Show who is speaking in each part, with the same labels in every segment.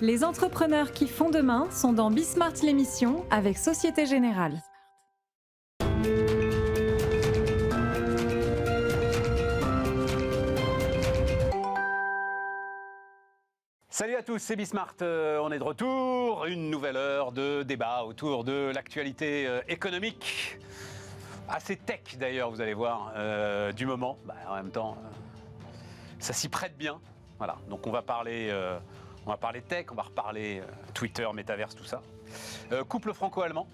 Speaker 1: Les entrepreneurs qui font demain sont dans Bismart l'émission avec Société Générale.
Speaker 2: Salut à tous, c'est Bismart, on est de retour, une nouvelle heure de débat autour de l'actualité économique, assez tech d'ailleurs, vous allez voir, du moment. En même temps, ça s'y prête bien. Voilà, donc on va parler tech, on va reparler Twitter, Metaverse, tout ça. Couple franco-allemand.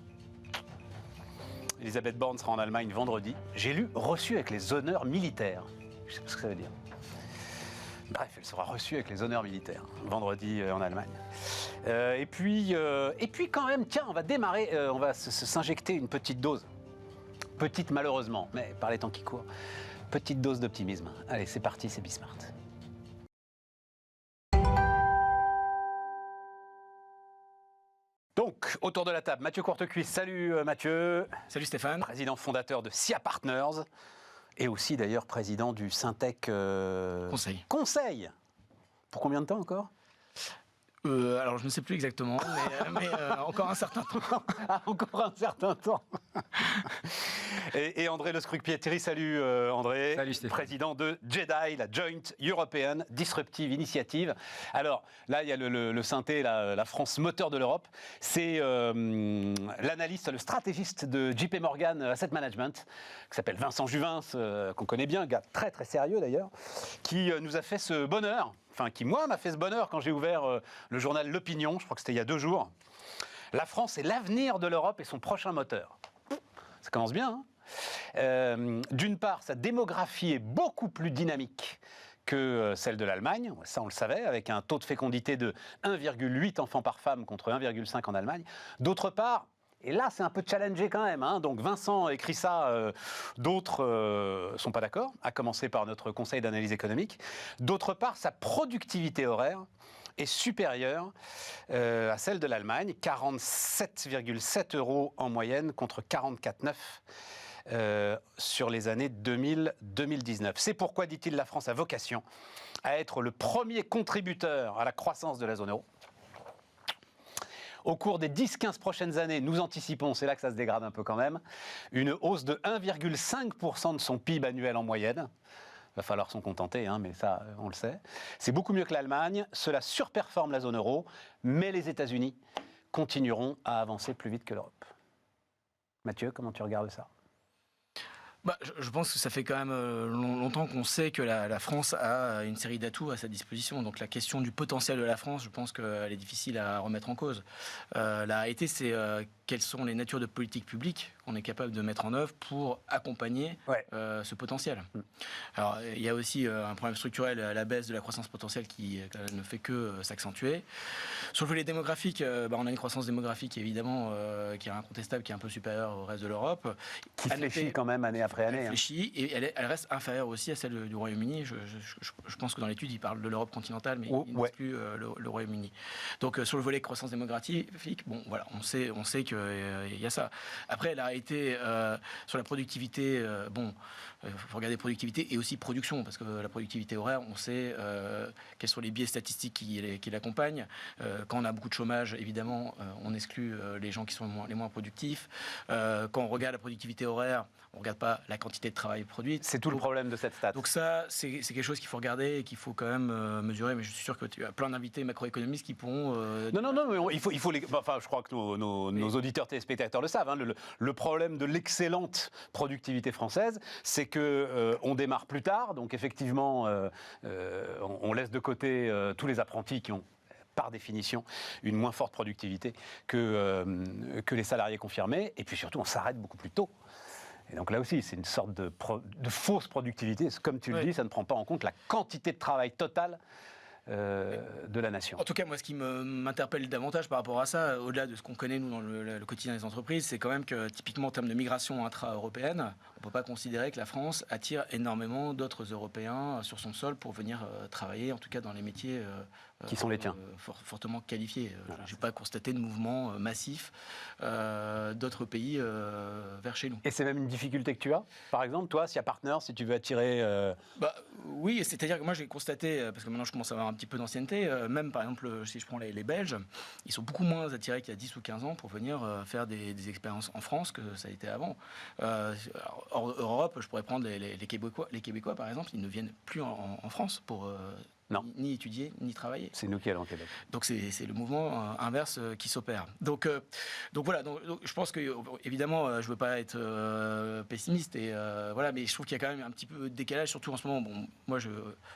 Speaker 2: Elisabeth Borne sera en Allemagne vendredi. J'ai lu reçu avec les honneurs militaires. Je sais pas ce que ça veut dire. Bref, elle sera reçue avec les honneurs militaires vendredi en Allemagne. Et puis quand même, tiens, on va démarrer, on va s'injecter une petite dose. Petite malheureusement, mais par les temps qui courent. Petite dose d'optimisme. Allez, c'est parti, c'est Bismart. Donc, autour de la table, Mathieu Courtecuisse. Salut Mathieu.
Speaker 3: Salut Stéphane.
Speaker 2: Président fondateur de SIA Partners. Et aussi d'ailleurs président du Syntec Conseil. Pour combien de temps encore ?
Speaker 3: Alors je ne sais plus exactement, mais encore un certain temps.
Speaker 2: Ah, encore un certain temps. et André Le Scruc-Pietri, salut André.
Speaker 4: Salut Stéphane.
Speaker 2: Président de JEDI, la Joint European Disruptive Initiative. Alors là, il y a le synthé, la France moteur de l'Europe. C'est l'analyste, le stratégiste de JP Morgan Asset Management, qui s'appelle Vincent Juvin, qu'on connaît bien, un gars très très sérieux d'ailleurs, qui nous a fait ce bonheur. Enfin, qui, moi, m'a fait ce bonheur quand j'ai ouvert le journal L'Opinion, je crois que c'était il y a 2 jours. La France est l'avenir de l'Europe et son prochain moteur. Ça commence bien, hein ? D'une part, sa démographie est beaucoup plus dynamique que celle de l'Allemagne, ça on le savait, avec un taux de fécondité de 1,8 enfants par femme contre 1,5 en Allemagne. D'autre part, et là, c'est un peu challengé quand même, hein. Donc Vincent écrit ça, d'autres sont pas d'accord, à commencer par notre conseil d'analyse économique. D'autre part, sa productivité horaire est supérieure à celle de l'Allemagne, 47,7 € en moyenne contre 44,9 sur les années 2000-2019. C'est pourquoi, dit-il, la France a vocation à être le premier contributeur à la croissance de la zone euro. Au cours des 10-15 prochaines années, nous anticipons, c'est là que ça se dégrade un peu quand même, une hausse de 1,5% de son PIB annuel en moyenne. Il va falloir s'en contenter, hein, mais ça, on le sait. C'est beaucoup mieux que l'Allemagne, cela surperforme la zone euro, mais les États-Unis continueront à avancer plus vite que l'Europe. Mathieu, comment tu regardes ça ?
Speaker 3: Je pense que ça fait quand même longtemps qu'on sait que la France a une série d'atouts à sa disposition. Donc la question du potentiel de la France, je pense qu'elle est difficile à remettre en cause. La réalité, c'est quelles sont les natures de politiques publiques qu'on est capable de mettre en œuvre pour accompagner ce potentiel. Alors il y a aussi un problème structurel à la baisse de la croissance potentielle qui ne fait que s'accentuer. Sur le volet démographique, on a une croissance démographique évidemment qui est incontestable, qui est un peu supérieure au reste de l'Europe.
Speaker 2: Qui fléchit quand même année après année.
Speaker 3: Elle fléchit, et elle reste inférieure aussi à celle du Royaume-Uni. Je pense que dans l'étude, il parle de l'Europe continentale, mais il n'exclut le Royaume-Uni. Donc sur le volet croissance démographique, on sait qu'il y a ça. Après, la réalité sur la productivité, il faut regarder productivité et aussi production, parce que la productivité horaire, on sait quels sont les biais statistiques qui l'accompagnent. Quand on a beaucoup de chômage, évidemment, on exclut les gens qui sont les moins productifs. Quand on regarde la productivité horaire, on ne regarde pas la quantité de travail produite.
Speaker 2: C'est tout le problème de cette stat.
Speaker 3: Donc ça, c'est quelque chose qu'il faut regarder et qu'il faut quand même mesurer. Mais je suis sûr que tu as plein d'invités macroéconomistes qui pourront...
Speaker 2: Non, mais il faut les... Enfin, je crois que nos auditeurs téléspectateurs le savent. Hein, le problème de l'excellente productivité française, c'est qu'on démarre plus tard. Donc effectivement, on laisse de côté tous les apprentis qui ont par définition une moins forte productivité que les salariés confirmés. Et puis surtout, on s'arrête beaucoup plus tôt. Et donc là aussi, c'est une sorte de fausse productivité. Comme tu le dis, ça ne prend pas en compte la quantité de travail totale de la nation.
Speaker 3: En tout cas, moi, ce qui m'interpelle davantage par rapport à ça, au-delà de ce qu'on connaît, nous, dans le quotidien des entreprises, c'est quand même que, typiquement, en termes de migration intra-européenne, on ne peut pas considérer que la France attire énormément d'autres Européens sur son sol pour venir travailler, en tout cas dans les métiers
Speaker 2: qui sont les tiens
Speaker 3: fortement qualifiés. Je n'ai pas constaté de mouvement massif d'autres pays vers chez nous.
Speaker 2: Et c'est même une difficulté que tu as ? Par exemple, toi, SIA Partners, si tu veux attirer...
Speaker 3: Oui, c'est-à-dire que moi, j'ai constaté, parce que maintenant, je commence à avoir petit peu d'ancienneté. Même par exemple, si je prends les Belges, ils sont beaucoup moins attirés qu'il y a 10 ou 15 ans pour venir faire des expériences en France que ça a été avant. Hors Europe, je pourrais prendre les Québécois, par exemple, ils ne viennent plus en France pour ni étudier, ni travailler.
Speaker 2: C'est nous qui allons au Québec.
Speaker 3: Donc c'est le mouvement inverse qui s'opère. Donc voilà, donc je pense que, évidemment, je ne veux pas être pessimiste, voilà, mais je trouve qu'il y a quand même un petit peu de décalage, surtout en ce moment. Bon, moi, je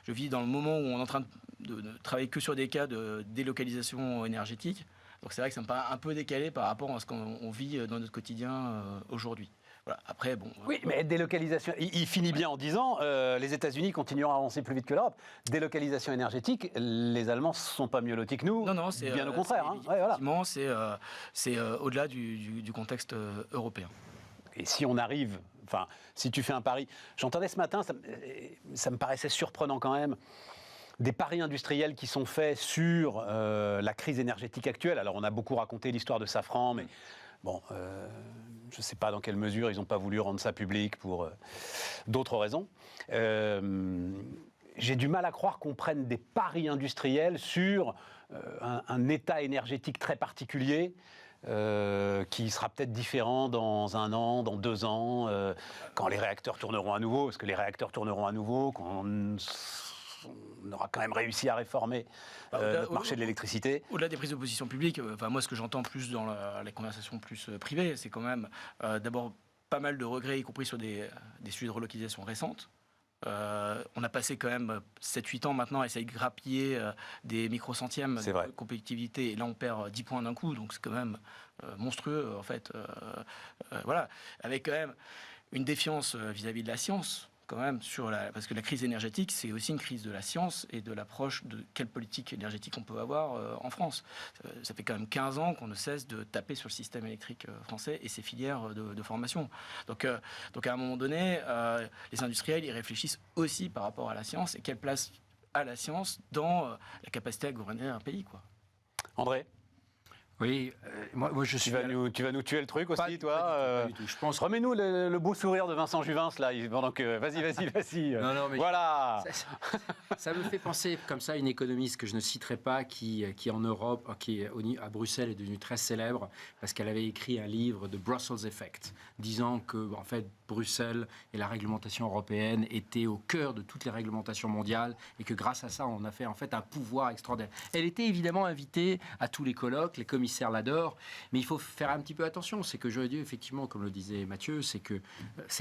Speaker 3: vis dans le moment où on est en train de travailler que sur des cas de délocalisation énergétique. Donc c'est vrai que ça me paraît un peu décalé par rapport à ce qu'on vit dans notre quotidien aujourd'hui. Voilà. Après, bon.
Speaker 2: Oui, mais délocalisation. Il finit bien en disant les États-Unis continueront à avancer plus vite que l'Europe. Délocalisation énergétique, les Allemands ne sont pas mieux lotis que nous.
Speaker 3: Non, c'est
Speaker 2: bien au contraire.
Speaker 3: Effectivement, c'est au-delà du contexte européen.
Speaker 2: Et si on arrive, enfin, si tu fais un pari, j'entendais ce matin, ça me paraissait surprenant quand même. Des paris industriels qui sont faits sur la crise énergétique actuelle. Alors, on a beaucoup raconté l'histoire de Safran, mais bon, je ne sais pas dans quelle mesure ils n'ont pas voulu rendre ça public pour d'autres raisons. J'ai du mal à croire qu'on prenne des paris industriels sur un état énergétique très particulier. Qui sera peut-être différent dans 1 an, dans 2 ans, quand les réacteurs tourneront à nouveau, parce que les réacteurs tourneront à nouveau, quand on aura quand même réussi à réformer notre marché de l'électricité.
Speaker 3: Au-delà des prises de position publiques, moi ce que j'entends plus dans les conversations plus privées, c'est quand même d'abord pas mal de regrets, y compris sur des sujets de relocalisation récentes. On a passé quand même 7-8 ans maintenant à essayer de grappiller des microcentièmes de compétitivité, et là on perd 10 points d'un coup, donc c'est quand même monstrueux en fait. Voilà, avec quand même une défiance vis-à-vis de la science. Quand même, parce que la crise énergétique, c'est aussi une crise de la science et de l'approche de quelle politique énergétique on peut avoir en France. Ça fait quand même 15 ans qu'on ne cesse de taper sur le système électrique français et ses filières de formation. Donc à un moment donné, les industriels, ils réfléchissent aussi par rapport à la science et quelle place a la science dans la capacité à gouverner un pays, quoi.
Speaker 2: André ?
Speaker 4: Oui, moi je suis.
Speaker 2: Tu vas nous tuer le truc aussi, toi.
Speaker 4: Pas du tout. Je pense.
Speaker 2: Remets-nous le beau sourire de Vincent Juvence là, pendant que. Vas-y.
Speaker 4: Non, mais
Speaker 2: voilà.
Speaker 4: Ça me fait penser comme ça à une économiste que je ne citerai pas, qui en Europe, qui à Bruxelles est devenue très célèbre parce qu'elle avait écrit un livre de Brussels Effect, disant que en fait Bruxelles et la réglementation européenne étaient au cœur de toutes les réglementations mondiales et que grâce à ça on a fait en fait un pouvoir extraordinaire. Elle était évidemment invitée à tous les colloques, les commissaires l'adorent, mais il faut faire un petit peu attention. C'est que j'aurais dû effectivement, comme le disait Mathieu, c'est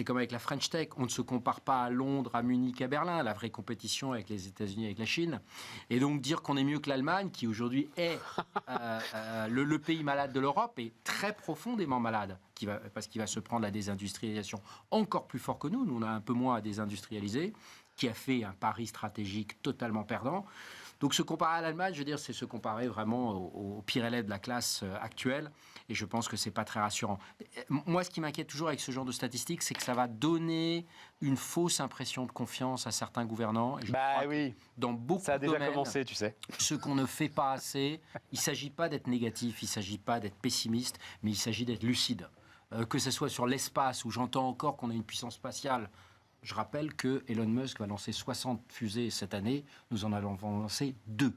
Speaker 4: comme avec la French Tech, on ne se compare pas à Londres, à Munich, à Berlin, la vraie compétition avec les États-Unis, avec la Chine. Et donc dire qu'on est mieux que l'Allemagne, qui aujourd'hui est le pays malade de l'Europe, est très profondément malade, parce qu'il va se prendre la désindustrialisation encore plus fort que nous. Nous, on a un peu moins à désindustrialiser, qui a fait un pari stratégique totalement perdant. Donc se comparer à l'Allemagne, je veux dire, c'est se comparer vraiment au pire élève de la classe actuelle. Et je pense que c'est pas très rassurant. Moi, ce qui m'inquiète toujours avec ce genre de statistiques, c'est que ça va donner une fausse impression de confiance à certains gouvernants. Et je crois que dans beaucoup
Speaker 2: ça a déjà
Speaker 4: de domaines,
Speaker 2: commencé, tu sais.
Speaker 4: Ce qu'on ne fait pas assez, il ne s'agit pas d'être négatif, il ne s'agit pas d'être pessimiste, mais il s'agit d'être lucide. Que ce soit sur l'espace, où j'entends encore qu'on a une puissance spatiale. Je rappelle que Elon Musk va lancer 60 fusées cette année. Nous en allons lancer 2.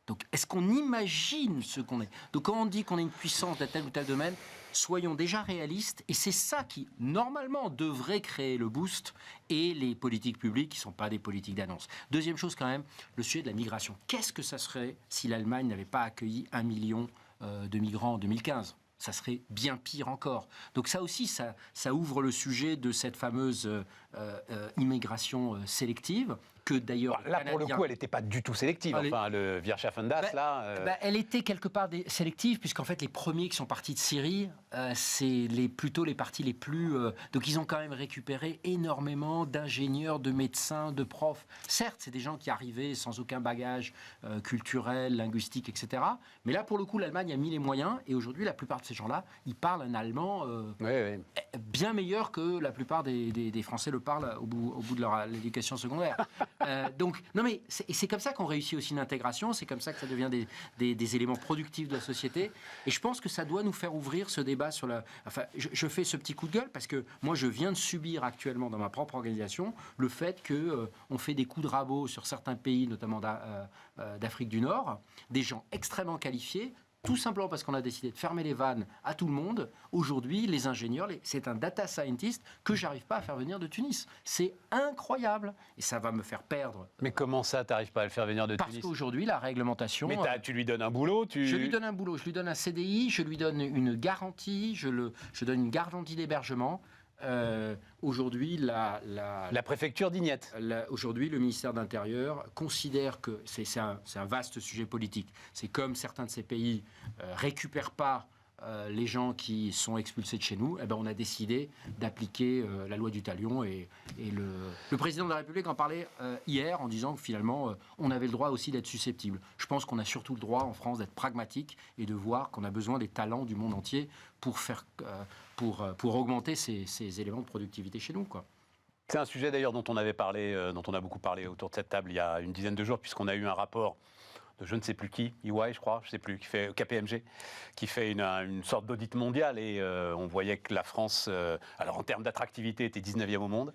Speaker 4: Donc, est-ce qu'on imagine ce qu'on est ? Donc, quand on dit qu'on a une puissance de tel ou tel domaine, soyons déjà réalistes. Et c'est ça qui, normalement, devrait créer le boost et les politiques publiques qui ne sont pas des politiques d'annonce. Deuxième chose, quand même, le sujet de la migration. Qu'est-ce que ça serait si l'Allemagne n'avait pas accueilli 1 million de migrants en 2015 ? Ça serait bien pire encore. Donc ça aussi, ça ouvre le sujet de cette fameuse immigration sélective, que d'ailleurs...
Speaker 2: Là, pour le coup, elle n'était pas du tout sélective. Enfin, le Wirtschaftendast, là...
Speaker 4: elle était quelque part sélective, puisqu'en fait, les premiers qui sont partis de Syrie, c'est plutôt les partis les plus... donc, ils ont quand même récupéré énormément d'ingénieurs, de médecins, de profs. Certes, c'est des gens qui arrivaient sans aucun bagage culturel, linguistique, etc. Mais là, pour le coup, l'Allemagne a mis les moyens, et aujourd'hui, la plupart de ces gens-là, ils parlent un allemand bien meilleur que la plupart des Français le parlent au bout de leur éducation secondaire. Donc, non mais c'est comme ça qu'on réussit aussi l'intégration, c'est comme ça que ça devient des éléments productifs de la société. Et je pense que ça doit nous faire ouvrir ce débat sur la... Enfin, je fais ce petit coup de gueule parce que moi, je viens de subir actuellement dans ma propre organisation le fait qu'on fait des coups de rabot sur certains pays, notamment d'Afrique du Nord, des gens extrêmement qualifiés, tout simplement parce qu'on a décidé de fermer les vannes à tout le monde. Aujourd'hui, les ingénieurs, c'est un data scientist que j'arrive pas à faire venir de Tunis. C'est incroyable. Et ça va me faire perdre.
Speaker 2: Mais comment ça, t'arrives pas à le faire venir de Tunis ?
Speaker 4: Parce qu'aujourd'hui, la réglementation...
Speaker 2: Mais tu lui donnes un boulot
Speaker 4: Je lui donne un boulot, je lui donne un CDI, je lui donne une garantie, je donne une garantie d'hébergement. Aujourd'hui, la
Speaker 2: préfecture d'Ignette.
Speaker 4: Aujourd'hui, le ministère de l'Intérieur considère que c'est un vaste sujet politique. C'est comme certains de ces pays récupèrent pas les gens qui sont expulsés de chez nous, eh ben on a décidé d'appliquer la loi du talion et le président de la République en parlait hier en disant que finalement on avait le droit aussi d'être susceptible. Je pense qu'on a surtout le droit en France d'être pragmatique et de voir qu'on a besoin des talents du monde entier pour augmenter ces éléments de productivité chez nous, quoi.
Speaker 2: C'est un sujet d'ailleurs dont on avait parlé, dont on a beaucoup parlé autour de cette table il y a une dizaine de jours, puisqu'on a eu un rapport de je ne sais plus qui, EY je crois, je ne sais plus, qui fait KPMG, qui fait une sorte d'audit mondial et on voyait que la France, alors en termes d'attractivité, était 19e au monde.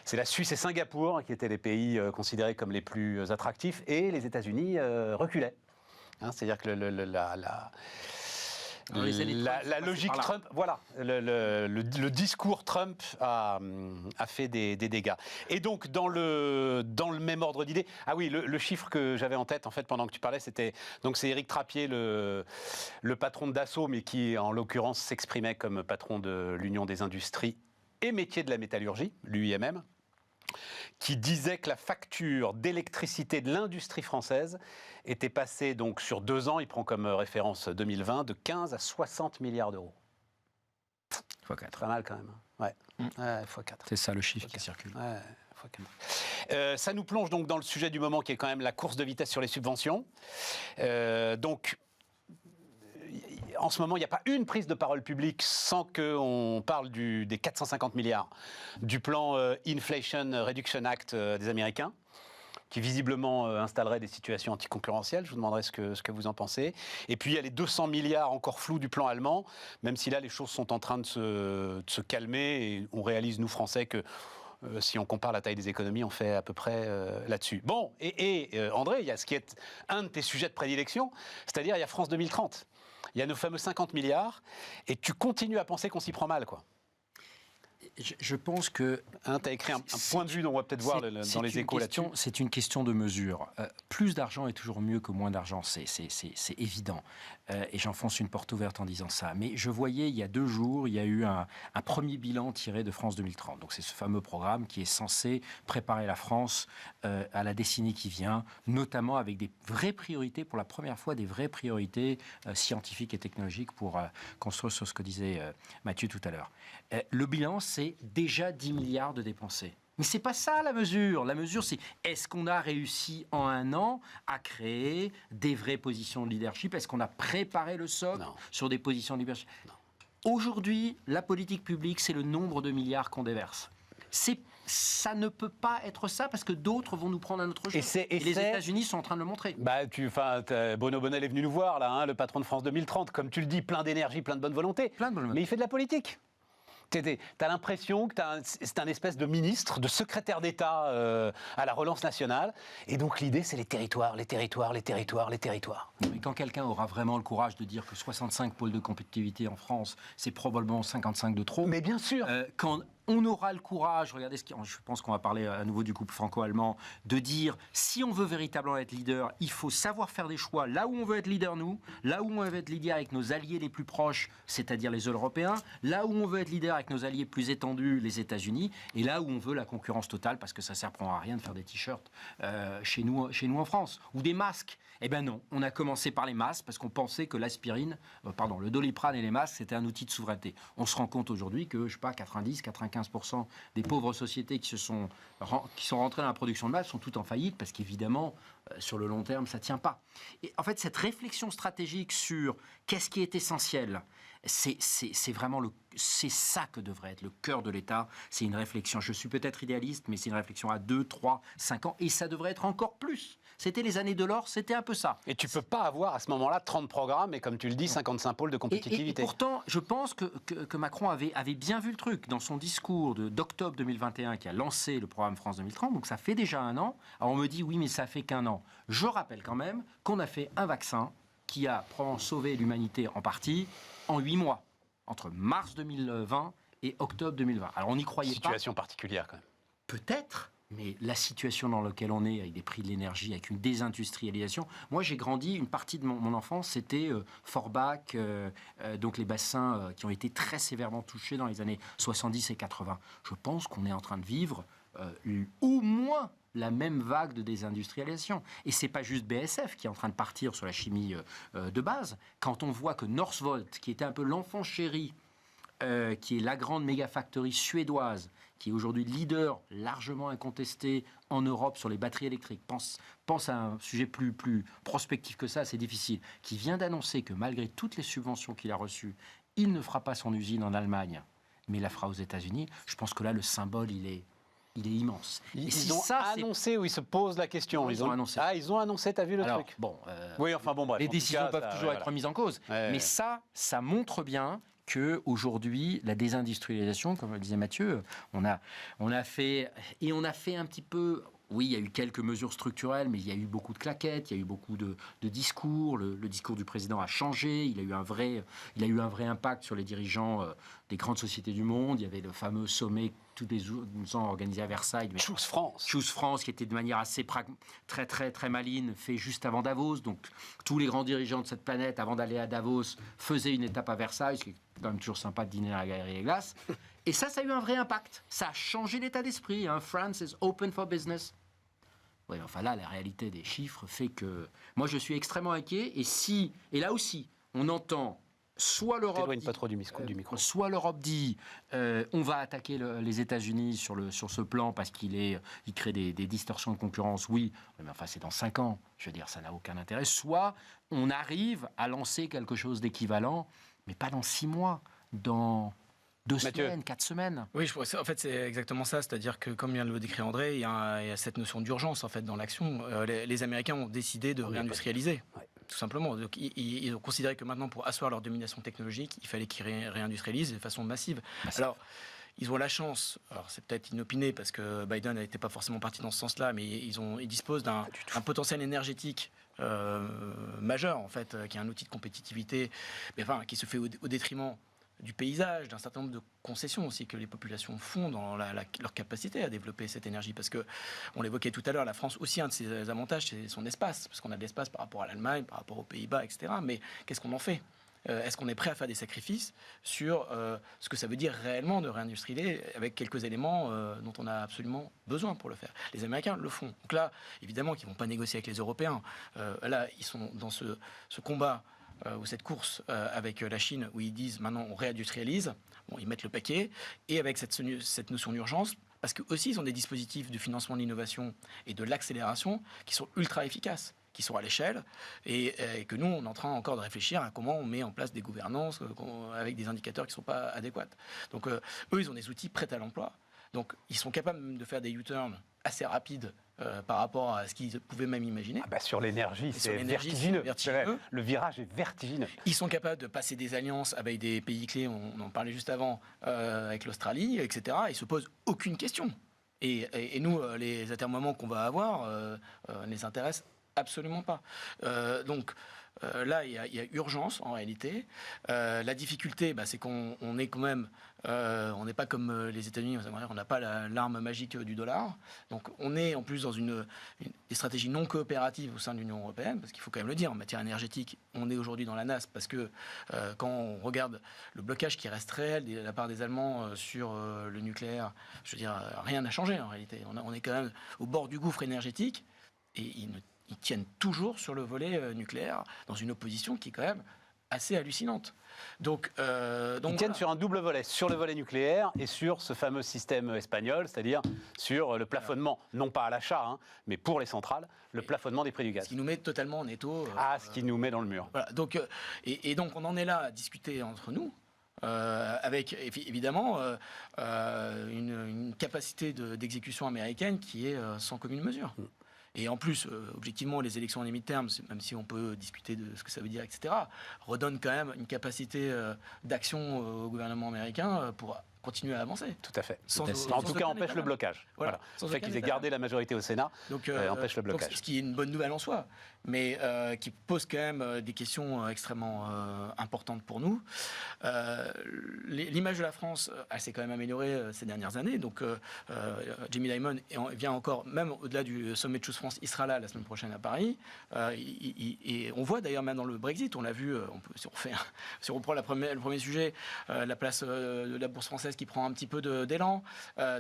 Speaker 2: C'est la Suisse et Singapour qui étaient les pays considérés comme les plus attractifs et les États-Unis reculaient. Hein, c'est-à-dire que la logique Trump, voilà, le discours Trump a fait des dégâts. Et donc, dans le même ordre d'idée, ah oui, le chiffre que j'avais en tête, en fait, pendant que tu parlais, c'est Éric Trappier, le patron de Dassault, mais qui, en l'occurrence, s'exprimait comme patron de l'Union des industries et métiers de la métallurgie, l'UIMM, qui disait que la facture d'électricité de l'industrie française était passée donc sur 2 ans, il prend comme référence 2020, de 15 à 60 milliards d'euros.
Speaker 4: x4.
Speaker 2: Pas mal quand même. Ouais. x4.
Speaker 4: C'est ça le chiffre qui circule.
Speaker 2: Ouais. Ça nous plonge donc dans le sujet du moment qui est quand même la course de vitesse sur les subventions. Donc, en ce moment, il n'y a pas une prise de parole publique sans qu'on parle des 450 milliards du plan Inflation Reduction Act des Américains, qui visiblement installerait des situations anticoncurrentielles. Je vous demanderai ce que vous en pensez. Et puis il y a les 200 milliards encore flous du plan allemand, même si là les choses sont en train de se calmer et on réalise, nous Français, que si on compare la taille des économies, on fait à peu près là-dessus. Bon, et André, il y a ce qui est un de tes sujets de prédilection, c'est-à-dire il y a France 2030. Il y a nos fameux 50 milliards, et tu continues à penser qu'on s'y prend mal, quoi.
Speaker 4: Je pense que...
Speaker 2: tu as écrit un point de vue dont on va peut-être voir dans les échos là-dessus.
Speaker 4: C'est une question de mesure. Plus d'argent est toujours mieux que moins d'argent, c'est évident. Et j'enfonce une porte ouverte en disant ça. Mais je voyais, il y a 2 jours, il y a eu un premier bilan tiré de France 2030. Donc c'est ce fameux programme qui est censé préparer la France à la décennie qui vient, notamment avec des vraies priorités, pour la première fois, des vraies priorités scientifiques et technologiques pour construire sur ce que disait Mathieu tout à l'heure. Le bilan, c'est déjà 10 milliards de dépensés. Mais c'est pas ça la mesure. La mesure, c'est est-ce qu'on a réussi en 1 an à créer des vraies positions de leadership ? Est-ce qu'on a préparé le socle sur des positions de leadership ? Aujourd'hui, la politique publique, c'est le nombre de milliards qu'on déverse. Ça ne peut pas être ça parce que d'autres vont nous prendre à notre jeu. Et les États-Unis sont en train de le montrer.
Speaker 2: Bruno Bonnell est venu nous voir, là, hein, le patron de France 2030. Comme tu le dis, plein d'énergie, plein de bonne volonté. Mais il fait de la politique. T'as l'impression que c'est un espèce de ministre, de secrétaire d'État à la relance nationale. Et donc l'idée, c'est les territoires. Mais
Speaker 4: quand quelqu'un aura vraiment le courage de dire que 65 pôles de compétitivité en France, c'est probablement 55 de trop.
Speaker 2: Mais bien sûr.
Speaker 4: Quand on aura le courage, regardez je pense qu'on va parler à nouveau du couple franco-allemand, de dire si on veut véritablement être leader, il faut savoir faire des choix là où on veut être leader nous, là où on veut être leader avec nos alliés les plus proches, c'est-à-dire les Européens, là où on veut être leader avec nos alliés plus étendus, les États-Unis, et là où on veut la concurrence totale, parce que ça ne sert à rien de faire des t-shirts chez nous en France, ou des masques. Eh bien non, on a commencé par les masques parce qu'on pensait que le Doliprane et les masques, c'était un outil de souveraineté. On se rend compte aujourd'hui que, 90, 95 15% des pauvres sociétés qui sont rentrées dans la production de masse sont toutes en faillite parce qu'évidemment, sur le long terme, ça ne tient pas. Et en fait, cette réflexion stratégique sur qu'est-ce qui est essentiel, c'est vraiment c'est ça que devrait être le cœur de l'État. C'est une réflexion, je suis peut-être idéaliste, mais c'est une réflexion à 2, 3, 5 ans, et ça devrait être encore plus. C'était les années de l'or, c'était un peu ça.
Speaker 2: Et tu ne peux pas avoir à ce moment-là 30 programmes et, comme tu le dis, 55 pôles de compétitivité.
Speaker 4: Et pourtant, je pense que Macron avait bien vu le truc dans son discours d'octobre 2021 qui a lancé le programme France 2030, donc ça fait déjà un an. Alors on me dit oui, mais ça fait qu'un an. Je rappelle quand même qu'on a fait un vaccin qui a probablement sauvé l'humanité en partie en 8 mois, entre mars 2020 et octobre 2020. Alors on n'y croyait pas.
Speaker 2: Situation particulière quand même.
Speaker 4: Peut-être, mais la situation dans laquelle on est, avec des prix de l'énergie, avec une désindustrialisation. Moi, j'ai grandi, une partie de mon enfance, c'était Forbach, donc les bassins qui ont été très sévèrement touchés dans les années 70 et 80. Je pense qu'on est en train de vivre au moins la même vague de désindustrialisation. Et c'est pas juste BASF qui est en train de partir sur la chimie de base. Quand on voit que Northvolt, qui était un peu l'enfant chéri, qui est la grande méga-factory suédoise, qui est aujourd'hui leader largement incontesté en Europe sur les batteries électriques, pense à un sujet plus prospectif que ça, c'est difficile, qui vient d'annoncer que malgré toutes les subventions qu'il a reçues, il ne fera pas son usine en Allemagne, mais la fera aux États-Unis. Je pense que là, le symbole, il est immense.
Speaker 2: Ils ont annoncé ou ils se posent la question.
Speaker 4: Ils ont annoncé.
Speaker 2: Ah, ils ont annoncé, t'as vu le truc?
Speaker 4: Bon,
Speaker 2: oui, enfin bon, bref.
Speaker 4: les décisions peuvent toujours être remises en cause. Mais ça montre bien qu'aujourd'hui, la désindustrialisation, comme le disait Mathieu, on a fait un petit peu. Oui, il y a eu quelques mesures structurelles, mais il y a eu beaucoup de claquettes, il y a eu beaucoup de discours. Le discours du président a changé. Il a eu un vrai impact sur les dirigeants des grandes sociétés du monde. Il y avait le fameux sommet tous les ans organisé à Versailles.
Speaker 2: Choose France.
Speaker 4: Choose France, qui était de manière assez très, très, très maligne, fait juste avant Davos. Donc, tous les grands dirigeants de cette planète, avant d'aller à Davos, faisaient une étape à Versailles, ce qui est quand même toujours sympa de dîner à la Galerie des Glaces. Et ça a eu un vrai impact. Ça a changé l'état d'esprit. Hein. France is open for business. Oui, enfin là, la réalité des chiffres fait que moi, je suis extrêmement inquiet. Et là aussi, on entend soit l'Europe
Speaker 2: T'éloigne pas trop du micro.
Speaker 4: Soit l'Europe dit on va attaquer les États-Unis sur ce plan parce il crée des distorsions de concurrence. Oui, mais enfin c'est dans 5 ans. Je veux dire, ça n'a aucun intérêt. Soit on arrive à lancer quelque chose d'équivalent, mais pas dans 6 mois, dans 2 semaines, 4 semaines.
Speaker 3: Oui, en fait, c'est exactement ça. C'est-à-dire que, comme vient de le décrire André, il y a cette notion d'urgence en fait, dans l'action. Les Américains ont décidé de réindustrialiser, tout simplement. Donc, ils ont considéré que maintenant, pour asseoir leur domination technologique, il fallait qu'ils réindustrialisent de façon massive. Alors, ils ont la chance, alors c'est peut-être inopiné parce que Biden n'était pas forcément parti dans ce sens-là, mais ils disposent d'un potentiel énergétique majeur, en fait, qui est un outil de compétitivité, mais enfin, qui se fait au détriment du paysage, d'un certain nombre de concessions aussi que les populations font dans leur capacité à développer cette énergie. Parce que, on l'évoquait tout à l'heure, la France aussi, un de ses avantages, c'est son espace. Parce qu'on a de l'espace par rapport à l'Allemagne, par rapport aux Pays-Bas, etc. Mais qu'est-ce qu'on en fait ? Est-ce qu'on est prêt à faire des sacrifices sur ce que ça veut dire réellement de réindustrialiser avec quelques éléments dont on a absolument besoin pour le faire? Les Américains le font. Donc là, évidemment qu'ils ne vont pas négocier avec les Européens. Là, ils sont dans ce combat ou cette course avec la Chine où ils disent maintenant on réindustrialise, bon, ils mettent le paquet, et avec cette notion d'urgence, parce qu'eux aussi ils ont des dispositifs de financement de l'innovation et de l'accélération qui sont ultra efficaces, qui sont à l'échelle, et que nous on est en train encore de réfléchir à comment on met en place des gouvernances avec des indicateurs qui ne sont pas adéquats. Donc eux ils ont des outils prêts à l'emploi, donc ils sont capables de faire des U-turns assez rapides par rapport à ce qu'ils pouvaient même imaginer.
Speaker 2: Sur l'énergie, c'est vertigineux. Le virage est vertigineux.
Speaker 3: Ils sont capables de passer des alliances avec des pays clés, on en parlait juste avant, avec l'Australie, etc. Ils ne se posent aucune question. Et nous, les atermoiements qu'on va avoir ne les intéressent absolument pas. Donc là, il y a urgence en réalité. La difficulté, c'est qu'on est quand même, on n'est pas comme les États-Unis, on n'a pas l'arme magique du dollar. Donc on est en plus dans des stratégies non coopératives au sein de l'Union européenne, parce qu'il faut quand même le dire, en matière énergétique, on est aujourd'hui dans la nasse, parce que quand on regarde le blocage qui reste réel de la part des Allemands sur le nucléaire, je veux dire, rien n'a changé en réalité. On est quand même au bord du gouffre énergétique, et ils tiennent toujours sur le volet nucléaire, dans une opposition qui est quand même assez hallucinantes. Donc,
Speaker 2: ils tiennent sur un double volet, sur le volet nucléaire et sur ce fameux système espagnol, c'est-à-dire sur le plafonnement, non pas à l'achat, hein, mais pour les centrales, le plafonnement des prix du gaz.
Speaker 3: Ce qui nous met totalement en étau.
Speaker 2: Ce qui nous met dans le mur.
Speaker 3: Voilà, donc, et donc on en est là à discuter entre nous. Avec évidemment une capacité d'exécution américaine qui est sans commune mesure. Et en plus, objectivement, les élections en mi-terme, même si on peut discuter de ce que ça veut dire, etc., redonnent quand même une capacité d'action au gouvernement américain pour continuer à avancer.
Speaker 2: Tout à fait. En tout cas, empêche le blocage. Voilà. Le fait qu'ils aient gardé la majorité au Sénat empêche le blocage.
Speaker 3: Ce qui est une bonne nouvelle en soi, mais qui pose quand même des questions extrêmement importantes pour nous. L'image de la France, elle s'est quand même améliorée ces dernières années. Donc, Jamie Dimon vient encore, même au-delà du sommet de Choose France, il sera là la semaine prochaine à Paris. Et on voit d'ailleurs même dans le Brexit, on l'a vu, si on reprend le premier sujet, la place de la bourse française qui prend un petit peu d'élan.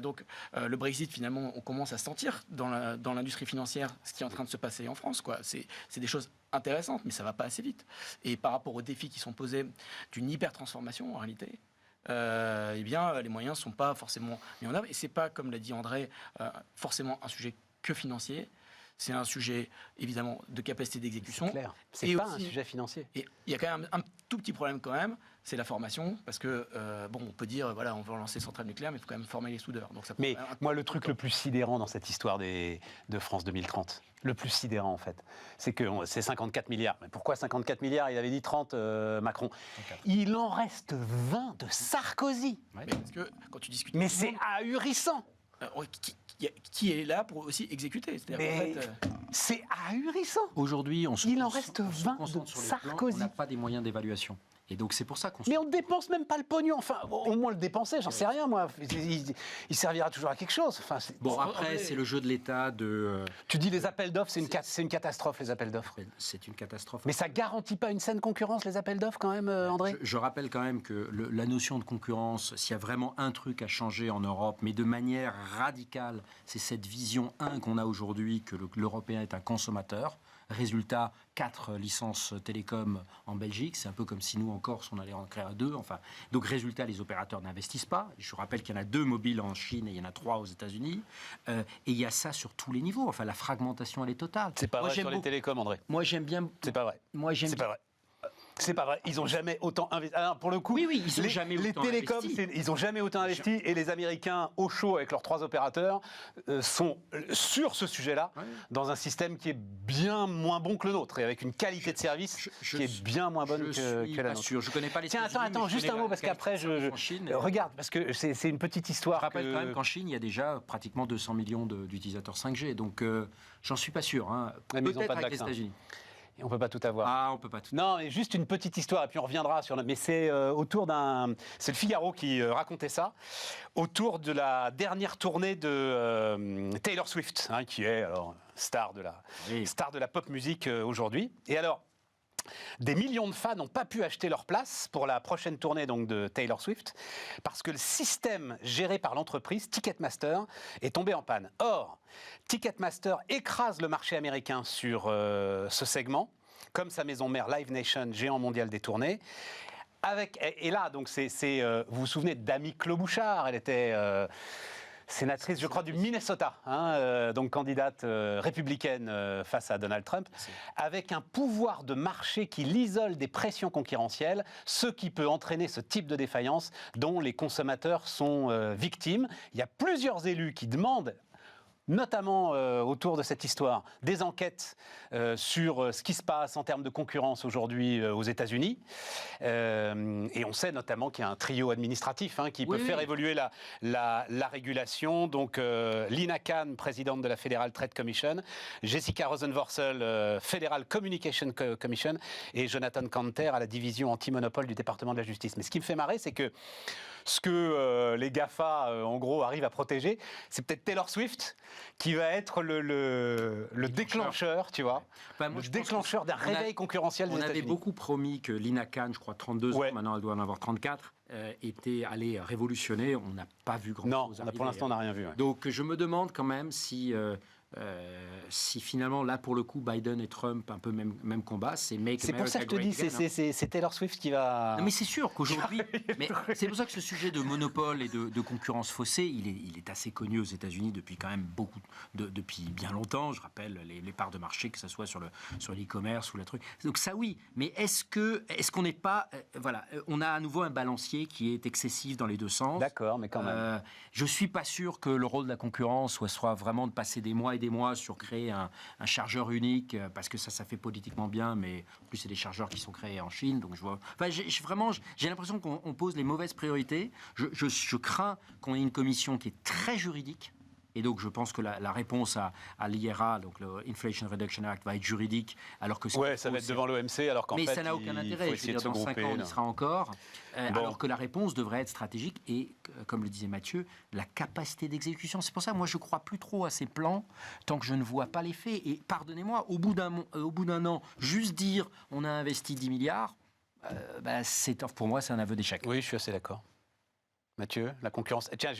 Speaker 3: Donc, le Brexit, finalement, on commence à sentir dans l'industrie financière ce qui est en train de se passer en France, quoi. C'est des choses intéressantes, mais ça ne va pas assez vite. Et par rapport aux défis qui sont posés d'une hyper-transformation, en réalité, eh bien, les moyens ne sont pas forcément mis en œuvre. Et ce n'est pas, comme l'a dit André, forcément un sujet que financier. C'est un sujet, évidemment, de capacité d'exécution.
Speaker 2: C'est clair. C'est pas un sujet financier.
Speaker 3: Et il y a quand même un tout petit problème quand même, c'est la formation, parce que, on peut dire, voilà, on veut relancer les centrales nucléaires, mais il faut quand même former les soudeurs. Donc ça
Speaker 2: mais moi, le truc le plus sidérant dans cette histoire de France 2030, le plus sidérant, en fait, c'est que c'est 54 milliards. Mais pourquoi 54 milliards? Il avait dit 30, Macron. 54. Il en reste 20 de Sarkozy.
Speaker 3: Ouais, parce que quand tu discutes...
Speaker 2: Mais c'est ahurissant.
Speaker 3: Qui est là pour aussi exécuter.
Speaker 2: C'est ahurissant.
Speaker 4: Aujourd'hui,
Speaker 2: il en reste 20 de Sarkozy.
Speaker 4: On n'a pas des moyens d'évaluation. Et donc c'est pour ça qu'on...
Speaker 2: Mais on ne dépense même pas le pognon. Enfin, au moins le dépenser, j'en sais rien, moi. Il servira toujours à quelque chose. Enfin,
Speaker 4: bon, après, c'est le jeu de l'État de...
Speaker 2: Tu dis les appels d'offres, c'est une catastrophe, les appels d'offres.
Speaker 4: C'est une catastrophe.
Speaker 2: Mais ça garantit pas une saine concurrence, les appels d'offres, quand même, André?
Speaker 4: Je rappelle quand même que la notion de concurrence, s'il y a vraiment un truc à changer en Europe, mais de manière radicale, c'est cette vision, qu'on a aujourd'hui, que l'Européen est un consommateur. Résultat, 4 licences télécom en Belgique. C'est un peu comme si nous, en Corse, on allait en créer 2. Enfin, donc, résultat, les opérateurs n'investissent pas. Je rappelle qu'il y en a 2 mobiles en Chine et il y en a 3 aux États-Unis. Et il y a ça sur tous les niveaux. Enfin, la fragmentation, elle est totale.
Speaker 2: C'est pas vrai sur les télécoms, André.
Speaker 4: Moi, j'aime bien...
Speaker 2: C'est pas vrai. C'est pas vrai. C'est pas vrai. Ils n'ont jamais autant investi. Alors, pour le coup,
Speaker 4: oui, ils ont jamais
Speaker 2: les
Speaker 4: autant
Speaker 2: télécoms,
Speaker 4: investi.
Speaker 2: Ils n'ont jamais autant investi. Et les Américains, au chaud avec leurs 3 opérateurs, sont sur ce sujet-là, dans un système qui est bien moins bon que le nôtre, et avec une qualité de service qui est bien moins bonne que la nôtre.
Speaker 4: Je connais pas les...
Speaker 2: Tiens, attends, juste un mot, parce qu'après, regarde, parce que c'est une petite histoire.
Speaker 4: Je rappelle quand même qu'en Chine, il y a déjà pratiquement 200 millions d'utilisateurs 5G. Donc, j'en suis pas sûr. Hein. Peut-être avec les États-Unis.
Speaker 2: Et on ne peut pas tout avoir.
Speaker 4: On peut pas tout.
Speaker 2: Non, mais juste une petite histoire, et puis on reviendra sur... Mais c'est autour d'un... C'est le Figaro qui racontait ça, autour de la dernière tournée de Taylor Swift, qui est alors star de la pop musique aujourd'hui. Et alors, des millions de fans n'ont pas pu acheter leur place pour la prochaine tournée donc, de Taylor Swift, parce que le système géré par l'entreprise Ticketmaster est tombé en panne. Or, Ticketmaster écrase le marché américain sur ce segment, comme sa maison mère Live Nation, géant mondial des tournées. Et là, donc, vous vous souvenez d'Amy Klobuchar, elle était... sénatrice, je crois, du Minnesota, donc candidate républicaine face à Donald Trump, avec un pouvoir de marché qui l'isole des pressions concurrentielles, ce qui peut entraîner ce type de défaillance dont les consommateurs sont victimes. Il y a plusieurs élus qui demandent, notamment autour de cette histoire, des enquêtes sur ce qui se passe en termes de concurrence aujourd'hui aux États-Unis. Et on sait notamment qu'il y a un trio administratif qui peut faire évoluer la régulation. Donc Lina Khan, présidente de la Federal Trade Commission, Jessica Rosenworcel, Federal Communication Commission, et Jonathan Kanter à la division anti-monopole du département de la justice. Mais ce qui me fait marrer, c'est que ce que les GAFA, en gros, arrivent à protéger, c'est peut-être Taylor Swift qui va être le déclencheur, tu vois, le déclencheur d'un réveil concurrentiel des États-Unis.
Speaker 4: On avait beaucoup promis que Lina Khan, je crois 32 ans, maintenant elle doit en avoir 34, était allée révolutionner. On n'a pas vu grand-chose.
Speaker 2: Non, pour l'instant, on n'a rien vu.
Speaker 4: Donc je me demande quand même si... si finalement, là, pour le coup, Biden et Trump, un peu même combat, c'est Make
Speaker 2: C'est pour ça que
Speaker 4: America
Speaker 2: je te dis,
Speaker 4: Great Again,
Speaker 2: c'est Taylor Swift qui va...
Speaker 4: Non, mais c'est sûr qu'aujourd'hui, mais c'est pour ça que ce sujet de monopole et de concurrence faussée, il est assez connu aux États-Unis depuis quand même depuis bien longtemps. Je rappelle les parts de marché, que ce soit sur l'e-commerce ou la truc. Donc ça, oui. Mais est-ce qu'on n'est pas, voilà, on a à nouveau un balancier qui est excessif dans les deux sens.
Speaker 2: D'accord, mais quand même.
Speaker 4: Je suis pas sûr que le rôle de la concurrence soit vraiment de passer des mois et des mois sur créer un chargeur unique, parce que ça fait politiquement bien, mais en plus c'est des chargeurs qui sont créés en Chine, donc je vois. Enfin, j'ai l'impression qu'on pose les mauvaises priorités. Je crains qu'on ait une commission qui est très juridique. Et donc, je pense que la réponse à l'IRA, donc le Inflation Reduction Act, va être juridique, alors que
Speaker 2: ouais, ça va être devant l'OMC, alors qu'en fait,
Speaker 4: mais ça n'a aucun intérêt. Je veux dire, dans 5 ans, on y sera encore. Alors que la réponse devrait être stratégique et, comme le disait Mathieu, la capacité d'exécution. C'est pour ça, moi, je ne crois plus trop à ces plans tant que je ne vois pas les faits. Et pardonnez-moi, au bout d'un an, juste dire on a investi 10 milliards, pour moi, c'est un aveu d'échec.
Speaker 2: Oui, je suis assez d'accord. Mathieu, la concurrence. Tiens,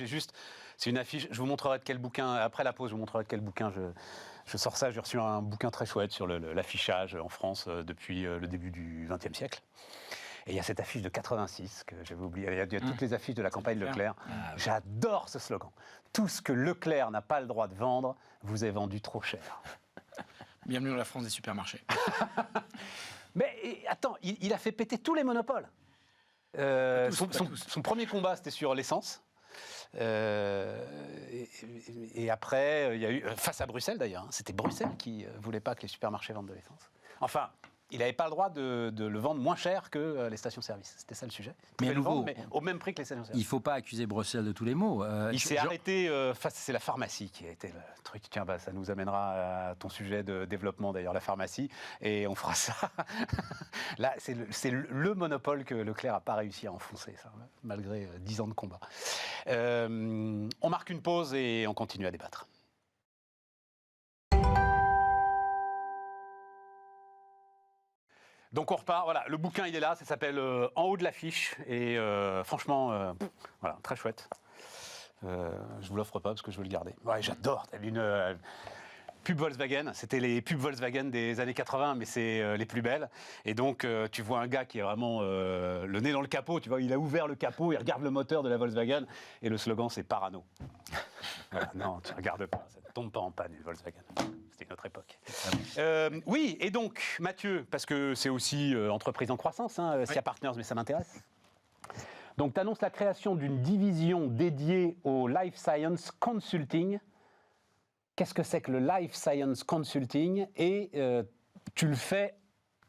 Speaker 2: c'est une affiche, je vous montrerai de quel bouquin, après la pause, je vous montrerai de quel bouquin je sors ça. J'ai reçu un bouquin très chouette sur l'affichage en France depuis le début du XXe siècle. Et il y a cette affiche de 86 que j'avais oublié. Il y a toutes les affiches de la campagne Leclerc. J'adore ce slogan. Tout ce que Leclerc n'a pas le droit de vendre, vous est vendu trop cher.
Speaker 3: Bienvenue dans la France des supermarchés.
Speaker 2: Mais attends, il a fait péter tous les monopoles. Son premier combat, c'était sur l'essence. Et après, il y a eu, face à Bruxelles d'ailleurs, hein, c'était Bruxelles qui ne voulait pas que les supermarchés vendent de l'essence. Enfin, il n'avait pas le droit de le vendre moins cher que les stations-service. C'était ça le sujet.
Speaker 4: Mais,
Speaker 2: mais au même prix que les stations-service.
Speaker 4: Il ne faut pas accuser Bruxelles de tous les maux.
Speaker 2: Il s'est arrêté, c'est la pharmacie qui a été le truc. Tiens, ça nous amènera à ton sujet de développement d'ailleurs, la pharmacie. Et on fera ça. Là, c'est le monopole que Leclerc n'a pas réussi à enfoncer, ça, malgré 10 ans de combat. On marque une pause et on continue à débattre. Donc on repart, voilà, le bouquin il est là, ça s'appelle En haut de l'affiche, et franchement, voilà, très chouette. Je vous l'offre pas parce que je veux le garder. Ouais, j'adore, une pub Volkswagen, c'était les pubs Volkswagen des années 80, mais c'est les plus belles. Et donc tu vois un gars qui est vraiment le nez dans le capot, tu vois, il a ouvert le capot, il regarde le moteur de la Volkswagen, et le slogan c'est Parano. Voilà, non, tu regardes pas, ça ne tombe pas en panne une Volkswagen. C'était une autre époque. Oui, et donc, Mathieu, parce que c'est aussi entreprise en croissance, hein, SIA Partners, mais ça m'intéresse. Donc, tu annonces la création d'une division dédiée au Life Science Consulting. Qu'est-ce que c'est que le Life Science Consulting? Et tu le fais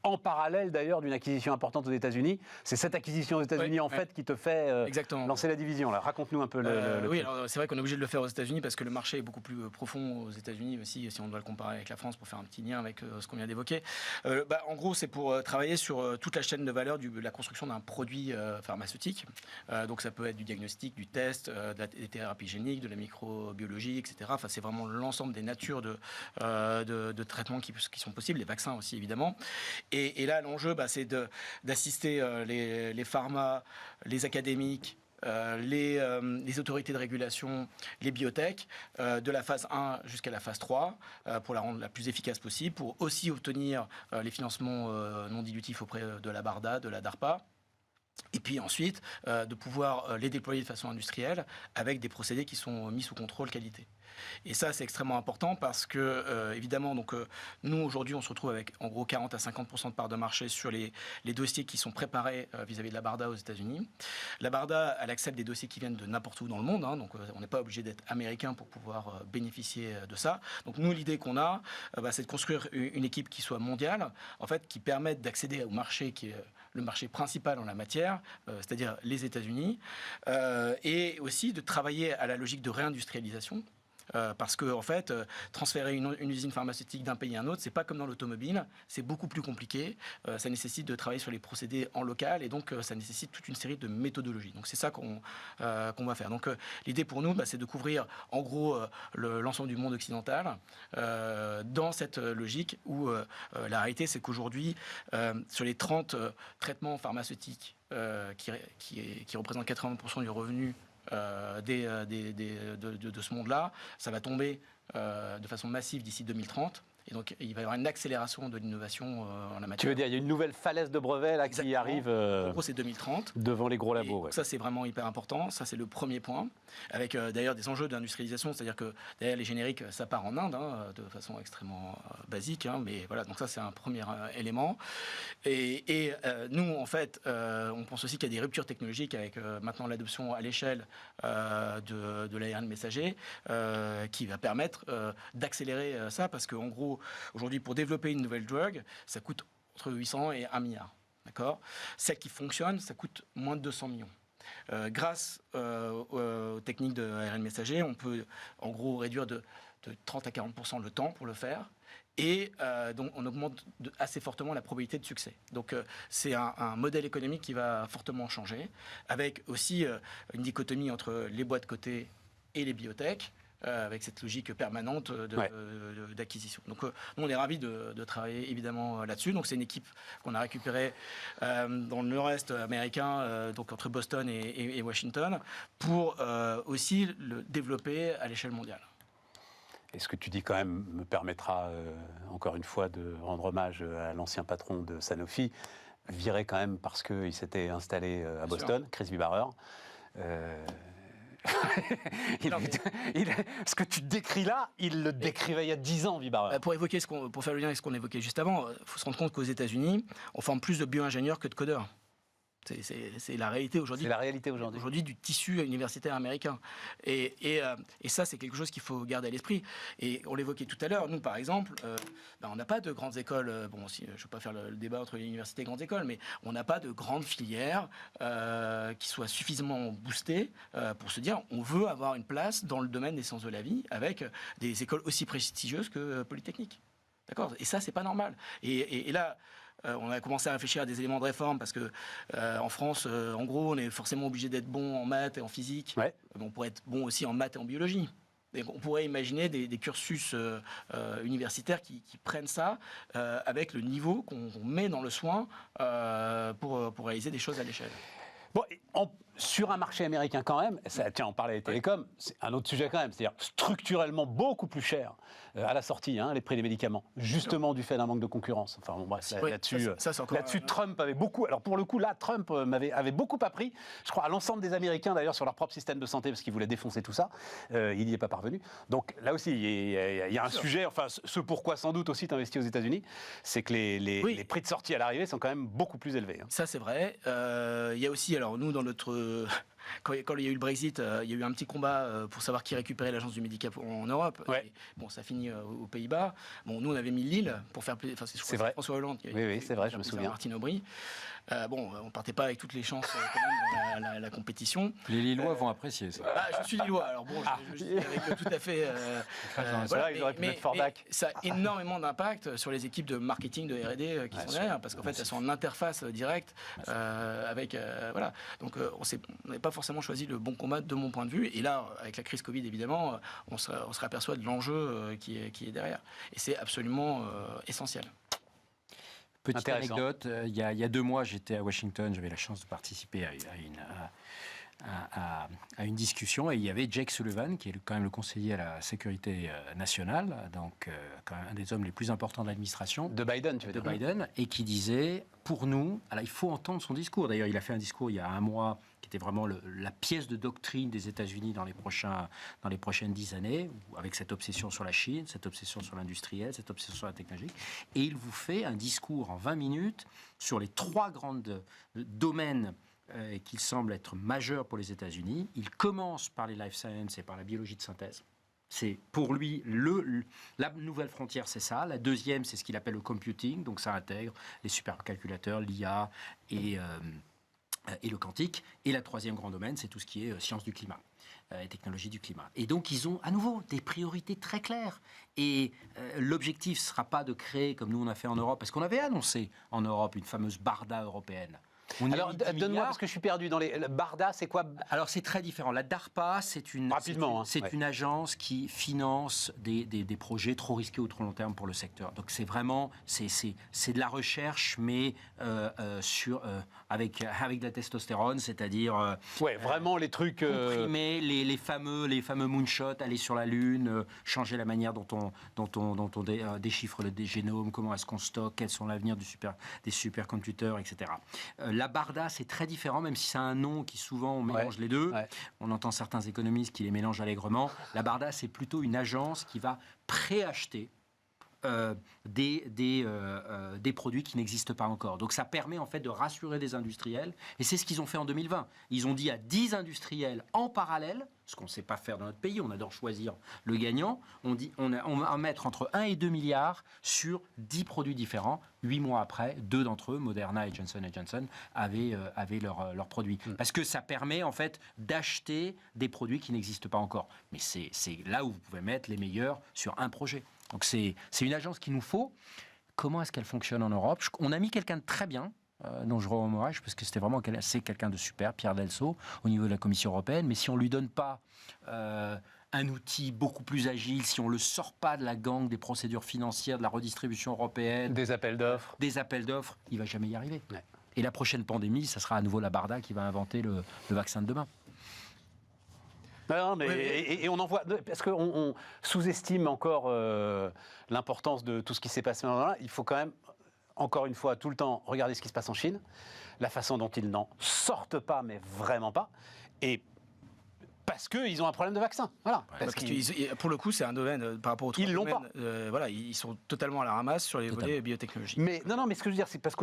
Speaker 2: en parallèle d'ailleurs d'une acquisition importante aux États-Unis. C'est cette acquisition aux États-Unis fait qui te fait lancer la division. Là. Raconte-nous un peu le
Speaker 3: oui, alors c'est vrai qu'on est obligé de le faire aux États-Unis parce que le marché est beaucoup plus profond aux États-Unis aussi, si on doit le comparer avec la France pour faire un petit lien avec ce qu'on vient d'évoquer. En gros, c'est pour travailler sur toute la chaîne de valeur de la construction d'un produit pharmaceutique. Donc ça peut être du diagnostic, du test, des thérapies géniques, de la microbiologie, etc. Enfin, c'est vraiment l'ensemble des natures de traitements qui sont possibles, les vaccins aussi évidemment. Et là, l'enjeu, c'est d'assister les pharma, les académiques, les autorités de régulation, les biotech, de la phase 1 jusqu'à la phase 3, pour la rendre la plus efficace possible, pour aussi obtenir les financements non dilutifs auprès de la BARDA, de la DARPA. Et puis ensuite, de pouvoir les déployer de façon industrielle avec des procédés qui sont mis sous contrôle qualité. Et ça, c'est extrêmement important parce que, évidemment, nous, aujourd'hui, on se retrouve avec en gros 40 à 50% de part de marché sur les dossiers qui sont préparés vis-à-vis de la BARDA aux États-Unis. La BARDA, elle accepte des dossiers qui viennent de n'importe où dans le monde, hein, donc on n'est pas obligé d'être américain pour pouvoir bénéficier de ça. Donc nous, l'idée qu'on a, c'est de construire une équipe qui soit mondiale, en fait, qui permette d'accéder au marché qui est le marché principal en la matière, c'est-à-dire les États-Unis, et aussi de travailler à la logique de réindustrialisation. Parce que en fait, transférer une usine pharmaceutique d'un pays à un autre, c'est pas comme dans l'automobile, c'est beaucoup plus compliqué. Ça nécessite de travailler sur les procédés en local et donc ça nécessite toute une série de méthodologies. Donc c'est ça qu'on va faire. Donc l'idée pour nous, c'est de couvrir en gros l'ensemble du monde occidental dans cette logique où la réalité, c'est qu'aujourd'hui, sur les 30 traitements pharmaceutiques qui représentent 80% du revenu de ce monde-là. Ça va tomber de façon massive d'ici 2030. Et donc, il va y avoir une accélération de l'innovation en la matière.
Speaker 2: Tu veux dire, il y a une nouvelle falaise de brevets là, qui arrive
Speaker 3: en gros, c'est 2030.
Speaker 2: Devant les gros labos. Ouais.
Speaker 3: Ça, c'est vraiment hyper important. Ça, c'est le premier point. Avec d'ailleurs des enjeux d'industrialisation. C'est-à-dire que derrière les génériques, ça part en Inde, de façon extrêmement basique. Mais voilà, donc ça, c'est un premier élément. Et nous, en fait, on pense aussi qu'il y a des ruptures technologiques avec maintenant l'adoption à l'échelle de l'ARN messager qui va permettre d'accélérer ça. Parce qu'en gros, aujourd'hui, pour développer une nouvelle drogue, ça coûte entre 800 et 1 milliard. D'accord ? Celle qui fonctionne, ça coûte moins de 200 millions. Grâce aux techniques de ARN messager, on peut en gros réduire de 30 à 40% le temps pour le faire. Et donc, on augmente assez fortement la probabilité de succès. Donc, c'est un modèle économique qui va fortement changer, avec aussi une dichotomie entre les boîtes cotées et les biotech. Avec cette logique permanente d'acquisition. Donc, nous, on est ravis de travailler évidemment là-dessus. Donc, c'est une équipe qu'on a récupérée dans le nord-est américain, donc entre Boston et Washington, pour aussi le développer à l'échelle mondiale.
Speaker 2: Et ce que tu dis quand même me permettra encore une fois de rendre hommage à l'ancien patron de Sanofi, viré quand même parce qu'il s'était installé à Boston, Chris Vibarer. Ce que tu décris là, il le décrivait il y a 10 ans, Vibarer.
Speaker 3: Pour faire le lien avec ce qu'on évoquait juste avant, il faut se rendre compte qu'aux États-Unis, on forme plus de bio-ingénieurs que de codeurs. C'est la réalité aujourd'hui.
Speaker 2: C'est la réalité aujourd'hui.
Speaker 3: Aujourd'hui du tissu universitaire américain. Et ça, c'est quelque chose qu'il faut garder à l'esprit. Et on l'évoquait tout à l'heure. Nous, par exemple, on n'a pas de grandes écoles. Bon, je ne vais pas faire le débat entre universités et grandes écoles, mais on n'a pas de grandes filières qui soient suffisamment boostées pour se dire on veut avoir une place dans le domaine des sciences de la vie avec des écoles aussi prestigieuses que Polytechnique. D'accord ? Et ça, c'est pas normal. Et là, on a commencé à réfléchir à des éléments de réforme parce que en France, en gros, on est forcément obligé d'être bon en maths et en physique. Ouais. On pourrait être bon aussi en maths et en biologie. Et on pourrait imaginer des cursus universitaires qui prennent ça avec le niveau qu'on met dans le soin pour réaliser des choses à l'échelle.
Speaker 2: Bon, sur un marché américain quand même, tiens, on parlait des télécoms, c'est un autre sujet quand même, c'est-à-dire structurellement beaucoup plus cher à la sortie, les prix des médicaments, justement du fait d'un manque de concurrence. Enfin bon, bref, là-dessus, Trump avait beaucoup, alors pour le coup là, Trump avait beaucoup appris, je crois, à l'ensemble des Américains d'ailleurs sur leur propre système de santé parce qu'il voulait défoncer tout ça, il n'y est pas parvenu. Donc là aussi, il y a un sujet, enfin ce pourquoi sans doute aussi tu investis aux États-Unis, c'est que les prix de sortie à l'arrivée sont quand même beaucoup plus élevés.
Speaker 3: Ça c'est vrai, il y a aussi, alors nous dans notre... Quand il y a eu le Brexit, il y a eu un petit combat pour savoir qui récupérait l'agence du médicament en Europe.
Speaker 2: Ouais.
Speaker 3: Et, bon, ça finit aux Pays-Bas. Bon, nous, on avait mis Lille pour faire plaisir. Enfin, c'est vrai. François Hollande qui
Speaker 2: oui, c'est vrai, je me souviens.
Speaker 3: Martine Aubry. Bon, on partait pas avec toutes les chances quand même dans la compétition.
Speaker 4: Les Lillois vont apprécier ça.
Speaker 3: Je suis Lillois, alors bon, je dis avec tout à fait.
Speaker 2: Voilà, ils auraient pu mettre Fordac.
Speaker 3: Ça a énormément d'impact sur les équipes de marketing, de R&D qui sont derrière, parce qu'en fait, elles sont en interface directe avec. Voilà. Donc, on n'a pas forcément choisi le bon combat de mon point de vue. Et là, avec la crise Covid, évidemment, on se aperçoit de l'enjeu qui est derrière. Et c'est absolument essentiel.
Speaker 4: Petite anecdote, il y a 2 mois, j'étais à Washington, j'avais la chance de participer à une discussion et il y avait Jake Sullivan, qui est quand même le conseiller à la sécurité nationale, donc quand même un des hommes les plus importants de l'administration.
Speaker 2: De Biden, tu veux dire.
Speaker 4: De Biden, et qui disait, pour nous, alors il faut entendre son discours. D'ailleurs, il a fait un discours il y a 1 mois qui était vraiment la pièce de doctrine des États-Unis dans les prochaines 10 années, avec cette obsession sur la Chine, cette obsession sur l'industriel, cette obsession sur la technologie. Et il vous fait un discours en 20 minutes sur les 3 grands domaines qui semblent être majeurs pour les États-Unis. Il commence par les life sciences et par la biologie de synthèse. C'est pour lui la nouvelle frontière, c'est ça. La deuxième, c'est ce qu'il appelle le computing, donc ça intègre les supercalculateurs, l'IA et le quantique. Et la troisième grand domaine, c'est tout ce qui est sciences du climat et technologie du climat. Et donc, ils ont à nouveau des priorités très claires. Et l'objectif ne sera pas de créer, comme nous on a fait en Europe, parce qu'on avait annoncé en Europe une fameuse BARDA européenne.
Speaker 2: Alors, donne-moi, parce que je suis perdu dans les... Barda, c'est quoi?
Speaker 4: Alors, c'est très différent. La DARPA, c'est une agence qui finance des projets trop risqués ou trop long terme pour le secteur. Donc, c'est vraiment... C'est de la recherche, mais avec de la testostérone, c'est-à-dire...
Speaker 2: vraiment les trucs...
Speaker 4: Comprimer les fameux moonshots, aller sur la Lune, changer la manière dont on déchiffre le génome, comment est-ce qu'on stocke, quels sont l'avenir des supercomputers, etc. La Barda, c'est très différent, même si c'est un nom qui souvent on mélange les deux. On entend certains économistes qui les mélangent allègrement. La Barda, c'est plutôt une agence qui va préacheter des produits qui n'existent pas encore. Donc ça permet en fait de rassurer des industriels, et c'est ce qu'ils ont fait en 2020. Ils ont dit à 10 industriels en parallèle, ce qu'on ne sait pas faire dans notre pays, on adore choisir le gagnant, on va mettre entre 1 et 2 milliards sur 10 produits différents. 8 mois après, 2 d'entre eux, Moderna et Johnson & Johnson, avaient leurs produits. Parce que ça permet en fait d'acheter des produits qui n'existent pas encore. Mais c'est là où vous pouvez mettre les meilleurs sur un projet. Donc c'est une agence qu'il nous faut. Comment est-ce qu'elle fonctionne en Europe? On a mis quelqu'un de très bien, dont je rends hommage, parce que c'était vraiment quelqu'un de super, Pierre Delceau, au niveau de la Commission européenne. Mais si on ne lui donne pas un outil beaucoup plus agile, si on ne le sort pas de la gangue des procédures financières, de la redistribution européenne...
Speaker 2: Des appels d'offres,
Speaker 4: il ne va jamais y arriver. Et la prochaine pandémie, ça sera à nouveau la Barda qui va inventer le vaccin de demain.
Speaker 2: Non, mais et on en voit, parce qu'on sous-estime encore l'importance de tout ce qui s'est passé dans là. Il faut quand même, encore une fois, tout le temps regarder ce qui se passe en Chine, la façon dont ils n'en sortent pas, mais vraiment pas, et parce qu'ils ont un problème de vaccin. Voilà.
Speaker 3: Pour le coup, c'est un domaine par rapport aux autres
Speaker 2: domaines.
Speaker 3: Ils l'ont pas. Ils sont totalement à la ramasse sur les volets biotechnologiques.
Speaker 2: Mais mais ce que je veux dire, c'est parce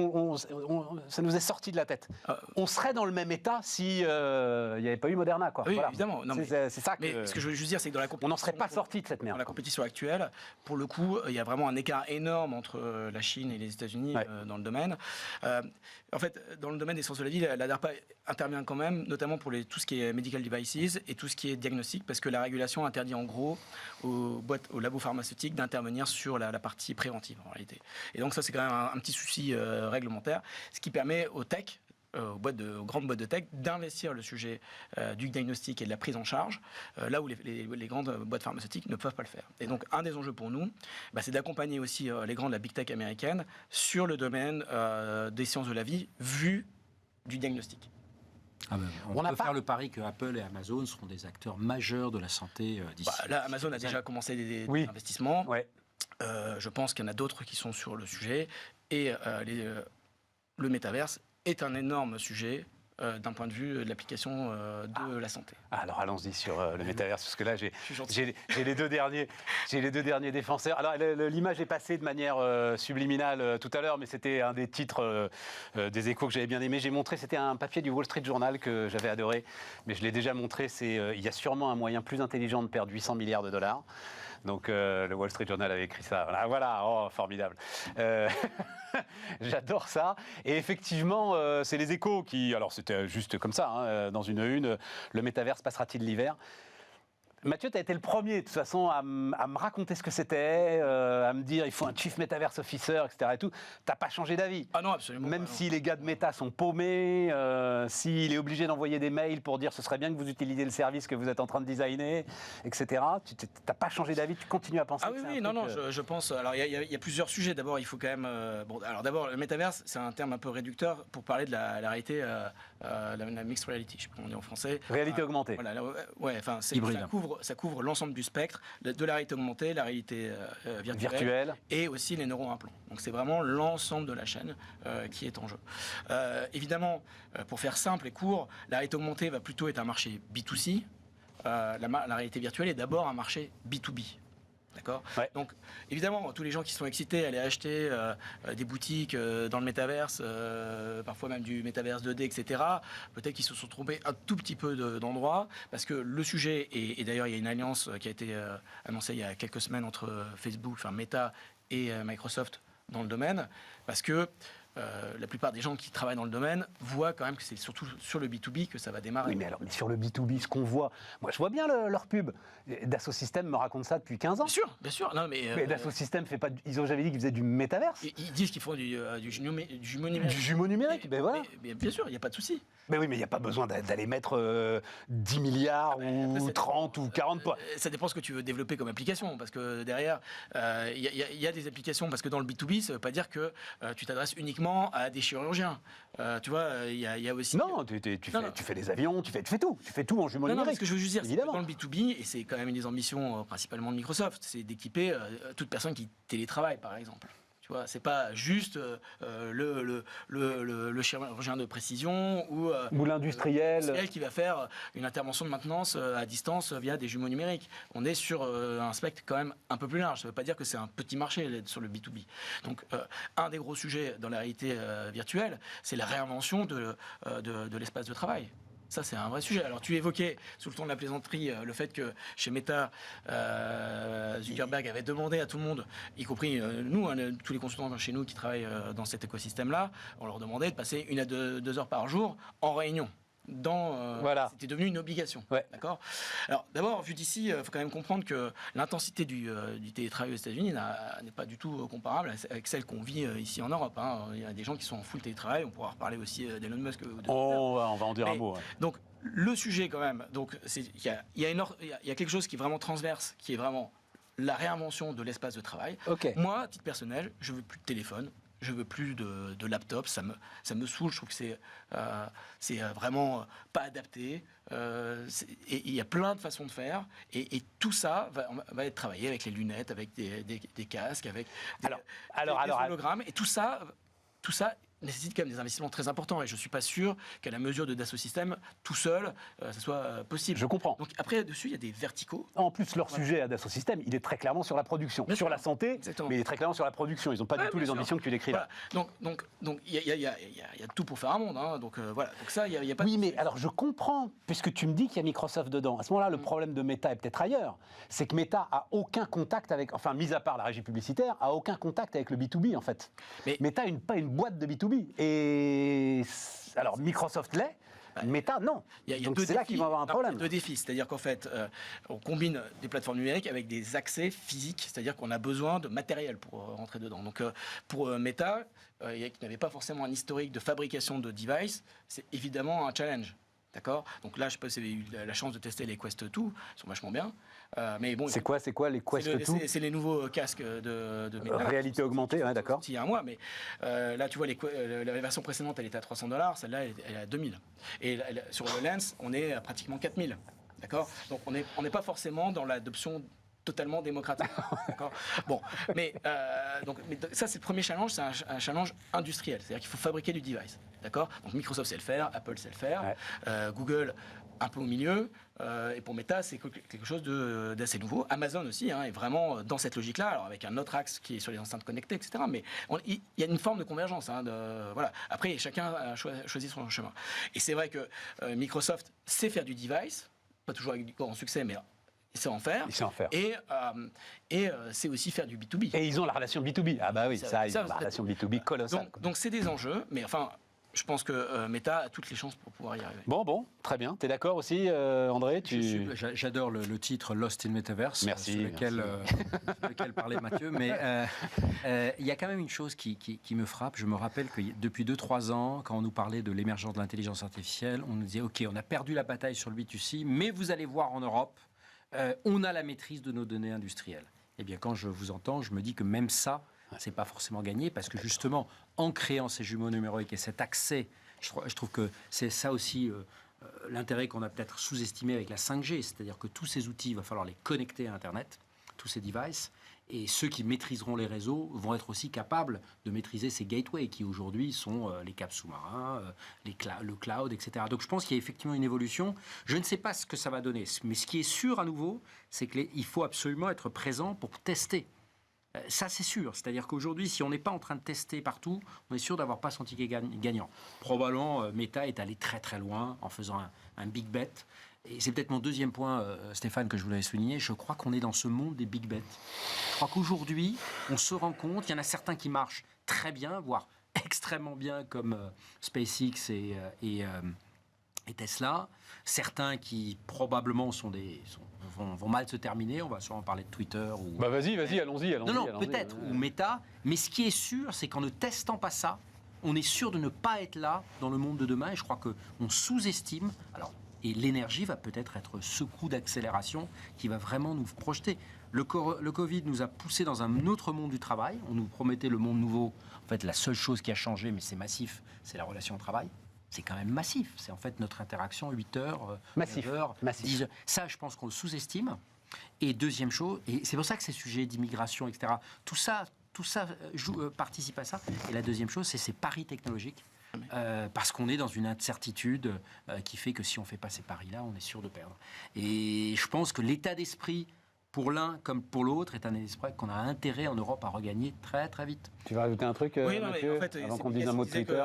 Speaker 2: ça nous est sorti de la tête. On serait dans le même état si il n'y avait pas eu Moderna, quoi.
Speaker 3: Oui, évidemment.
Speaker 2: C'est ça.
Speaker 3: Mais ce que je veux juste dire, c'est que dans la compétition,
Speaker 2: on n'en serait pas sorti de cette merde.
Speaker 3: Dans la compétition actuelle, pour le coup, il y a vraiment un écart énorme entre la Chine et les États-Unis dans le domaine. En fait, dans le domaine des sciences de la vie, la DARPA intervient quand même, notamment pour tout ce qui est medical devices et tout ce qui est diagnostic, parce que la régulation interdit en gros aux labos pharmaceutiques d'intervenir sur la partie préventive en réalité. Et donc ça, c'est quand même un petit souci réglementaire, ce qui permet aux tech, aux grandes boîtes de tech, d'investir le sujet du diagnostic et de la prise en charge, là où les grandes boîtes pharmaceutiques ne peuvent pas le faire. Et donc, un des enjeux pour nous, c'est d'accompagner aussi les grandes, la big tech américaine, sur le domaine des sciences de la vie, vu du diagnostic.
Speaker 4: On peut faire le pari que Apple et Amazon seront des acteurs majeurs de la santé d'ici.
Speaker 3: Là, Amazon a déjà commencé des investissements. Je pense qu'il y en a d'autres qui sont sur le sujet. Et le métaverse est un énorme sujet d'un point de vue de l'application de la santé.
Speaker 2: Alors allons-y sur le métaverse, parce que là j'ai les deux derniers défenseurs. Alors l'image est passée de manière subliminale tout à l'heure, mais c'était un des titres des Échos que j'avais bien aimé. J'ai montré, c'était un papier du Wall Street Journal que j'avais adoré, mais je l'ai déjà montré. Il y a sûrement un moyen plus intelligent de perdre 800 milliards de dollars. Donc le Wall Street Journal avait écrit ça. Voilà, oh, formidable. J'adore ça. Et effectivement, c'est les Échos qui... Alors c'était juste comme ça, dans une, le métaverse passera-t-il l'hiver ? Mathieu, tu as été le premier, de toute façon, à me raconter ce que c'était, à me dire il faut un Chief Metaverse Officer, etc. Et tout. Tu n'as pas changé d'avis.
Speaker 3: Ah non, absolument.
Speaker 2: Même si les gars de Meta sont paumés, s'il est obligé d'envoyer des mails pour dire ce serait bien que vous utilisiez le service que vous êtes en train de designer, etc. Tu n'as pas changé d'avis, tu continues à penser.
Speaker 3: Ah oui, non, je pense. Alors il y a plusieurs sujets. D'abord, il faut quand même. D'abord, le Metaverse, c'est un terme un peu réducteur pour parler de la réalité, la mixed reality, je sais pas comment on dit en français.
Speaker 2: Réalité augmentée.
Speaker 3: Voilà, ça couvre l'ensemble du spectre de la réalité augmentée, la réalité virtuelle et aussi les neuroimplants. Donc c'est vraiment l'ensemble de la chaîne qui est en jeu. Évidemment, pour faire simple et court, la réalité augmentée va plutôt être un marché B2C. La réalité virtuelle est d'abord un marché B2B. D'accord ? Donc, évidemment, tous les gens qui sont excités à aller acheter des boutiques dans le métaverse, parfois même du métaverse 2D, etc., peut-être qu'ils se sont trompés un tout petit peu d'endroit, parce que le sujet, et d'ailleurs, il y a une alliance qui a été annoncée il y a quelques semaines entre Facebook, enfin Meta et Microsoft dans le domaine, parce que la plupart des gens qui travaillent dans le domaine voient quand même que c'est surtout sur le B2B que ça va démarrer.
Speaker 2: Oui, mais alors, sur le B2B, ce qu'on voit, moi je vois bien leur pub. Dassault Systèmes me raconte ça depuis 15 ans.
Speaker 3: Bien sûr. Non, mais
Speaker 2: Dassault Systèmes fait pas. Ils ont jamais dit qu'ils faisaient du métaverse.
Speaker 3: Ils disent qu'ils font du jumeau numérique.
Speaker 2: Du jumeau numérique, ben voilà.
Speaker 3: Mais bien sûr, il n'y a pas de souci.
Speaker 2: Mais oui, mais il n'y a pas besoin d'aller mettre 10 milliards ou 30 ou 40 points.
Speaker 3: Ça dépend ce que tu veux développer comme application, parce que derrière, il y a des applications, parce que dans le B2B, ça ne veut pas dire que tu t'adresses uniquement à des chirurgiens. Tu vois, il y a aussi...
Speaker 2: Non, tu fais des avions, tu fais tout. Tu fais tout en jumeau numérique.
Speaker 3: Non, ce que je veux juste dire, c'est que
Speaker 2: évidemment.
Speaker 3: dans le B2B, et c'est quand même une des ambitions principalement de Microsoft, c'est d'équiper toute personne qui télétravaille, par exemple. Tu vois, c'est pas juste le chirurgien de précision ou
Speaker 2: l'industriel
Speaker 3: qui va faire une intervention de maintenance à distance via des jumeaux numériques. On est sur un spectre quand même un peu plus large. Ça ne veut pas dire que c'est un petit marché sur le B2B. Donc, un des gros sujets dans la réalité virtuelle, c'est la réinvention de l'espace de travail. Ça, c'est un vrai sujet. Alors, tu évoquais, sous le ton de la plaisanterie, le fait que chez Meta, Zuckerberg avait demandé à tout le monde, y compris nous, tous les consultants chez nous qui travaillent dans cet écosystème-là, on leur demandait de passer 1 à 2 heures par jour en réunion.
Speaker 2: Voilà.
Speaker 3: C'était devenu une obligation.
Speaker 2: Ouais.
Speaker 3: D'accord. Alors d'abord, vu d'ici, il faut quand même comprendre que l'intensité du télétravail aux États-Unis n'est pas du tout comparable avec celle qu'on vit ici en Europe. Hein. Il y a des gens qui sont en full télétravail. On pourra reparler aussi d'Elon Musk.
Speaker 2: On va en dire un mot. Ouais.
Speaker 3: Donc le sujet quand même, il y a quelque chose qui est vraiment transverse, qui est vraiment la réinvention de l'espace de travail.
Speaker 2: Okay.
Speaker 3: Moi, à titre personnel, je veux plus de téléphone. Je veux plus de laptop, ça me saoule. Je trouve que c'est vraiment pas adapté. Et il y a plein de façons de faire. Et tout ça va être travaillé avec les lunettes, avec des casques, avec des hologrammes. Et tout ça nécessite quand même des investissements très importants. Et je ne suis pas sûr qu'à la mesure de Dassault Systèmes, tout seul, ça soit possible.
Speaker 2: Je comprends.
Speaker 3: Donc après, dessus, il y a des verticaux.
Speaker 2: En plus, leur sujet à Dassault Systèmes, il est très clairement sur la production. Bien sur la santé,
Speaker 3: exactement.
Speaker 2: Mais il est très clairement sur la production. Ils n'ont pas du tout les ambitions que tu décris là.
Speaker 3: Voilà. Donc il y a tout pour faire un monde. Hein. Donc voilà. Donc ça, il y a pas.
Speaker 2: Oui, mais alors je comprends, puisque tu me dis qu'il y a Microsoft dedans. À ce moment-là, le problème de Meta est peut-être ailleurs. C'est que Meta a aucun contact avec, enfin, mis à part la régie publicitaire, a aucun contact avec le B2B en fait. Mais Meta n'est pas une boîte de B2B. Et alors Microsoft l'est. Meta, non. Donc c'est là qu'ils vont avoir un problème.
Speaker 3: Il y a 2 défis. C'est-à-dire qu'en fait, on combine des plateformes numériques avec des accès physiques. C'est-à-dire qu'on a besoin de matériel pour rentrer dedans. Donc pour Meta, qui n'avait pas forcément un historique de fabrication de devices, c'est évidemment un challenge. D'accord. Donc là, je ne sais pas si vous avez eu la chance de tester les Quest 2, ils sont vachement bien. Mais bon,
Speaker 2: c'est quoi les Quest 2 ?
Speaker 3: C'est les nouveaux casques de Meta.
Speaker 2: Réalité augmentée, ouais, d'accord.
Speaker 3: Il y a un mois, mais là, tu vois, la version précédente, elle était à $300, celle-là, elle est à 2000. Et sur le Lens, on est à pratiquement 4000. D'accord. Donc on n'est pas forcément dans l'adoption totalement démocratique. D'accord. Bon, mais ça, c'est le premier challenge, c'est un challenge industriel. C'est-à-dire qu'il faut fabriquer du device. D'accord. Donc Microsoft sait le faire, Apple sait le faire, ouais. Google un peu au milieu, et pour Meta, c'est quelque chose d'assez nouveau. Amazon aussi est vraiment dans cette logique-là, alors avec un autre axe qui est sur les enceintes connectées, etc. Mais il y a une forme de convergence. Voilà. Après, chacun a choisi son chemin. Et c'est vrai que Microsoft sait faire du device, pas toujours avec du grand succès, mais il sait en faire. Et c'est aussi faire du B2B.
Speaker 2: Et ils ont la relation B2B. Ah bah oui, ils ont la relation B2B colossale.
Speaker 3: Donc c'est des enjeux, mais enfin... Je pense que Meta a toutes les chances pour pouvoir y arriver.
Speaker 2: Bon, très bien. Tu es d'accord aussi, André ?
Speaker 4: J'adore le titre Lost in Metaverse,
Speaker 2: merci,
Speaker 4: sur lequel parlait Mathieu. Mais il y a quand même une chose qui me frappe. Je me rappelle que depuis 2-3 ans, quand on nous parlait de l'émergence de l'intelligence artificielle, on nous disait « Ok, on a perdu la bataille sur le B2C, mais vous allez voir en Europe, on a la maîtrise de nos données industrielles. » Eh bien, quand je vous entends, je me dis que même ça, c'est pas forcément gagné, parce que justement, en créant ces jumeaux numériques et cet accès, je trouve que c'est ça aussi l'intérêt qu'on a peut-être sous-estimé avec la 5G, c'est-à-dire que tous ces outils, il va falloir les connecter à Internet, tous ces devices, et ceux qui maîtriseront les réseaux vont être aussi capables de maîtriser ces gateways qui aujourd'hui sont les câbles sous-marins, le cloud, etc. Donc je pense qu'il y a effectivement une évolution. Je ne sais pas ce que ça va donner, mais ce qui est sûr à nouveau, c'est qu'il faut absolument être présent pour tester. Ça, c'est sûr. C'est-à-dire qu'aujourd'hui, si on n'est pas en train de tester partout, on est sûr d'avoir pas son ticket gagnant. Probablement, Meta est allé très très loin en faisant un big bet. Et c'est peut-être mon deuxième point, Stéphane, que je voulais souligner. Je crois qu'on est dans ce monde des big bets. Je crois qu'aujourd'hui, on se rend compte, il y en a certains qui marchent très bien, voire extrêmement bien comme SpaceX et Tesla. Certains qui probablement vont mal se terminer. On va sûrement parler de Twitter.
Speaker 2: Bah vas-y, allons-y.
Speaker 4: Non, peut-être, ou Meta. Mais ce qui est sûr, c'est qu'en ne testant pas ça, on est sûr de ne pas être là dans le monde de demain. Et je crois qu'on sous-estime. Alors, et l'énergie va peut-être être ce coup d'accélération qui va vraiment nous projeter. Le Covid nous a poussé dans un autre monde du travail. On nous promettait le monde nouveau. En fait, la seule chose qui a changé, mais c'est massif, c'est la relation au travail. C'est quand même massif. C'est en fait notre interaction 8 heures, 9 heures, 10 heures. Ça, je pense qu'on le sous-estime. Et deuxième chose, et c'est pour ça que ces sujets d'immigration, etc., tout ça participe à ça. Et la deuxième chose, c'est ces paris technologiques. Parce qu'on est dans une incertitude qui fait que si on ne fait pas ces paris-là, on est sûr de perdre. Et je pense que l'état d'esprit, pour l'un comme pour l'autre, est un esprit qu'on a intérêt en Europe à regagner très très vite.
Speaker 2: Tu vas rajouter un truc,
Speaker 3: oui,
Speaker 2: Mathieu,
Speaker 3: en fait,
Speaker 2: avant qu'on dise un mot de Twitter.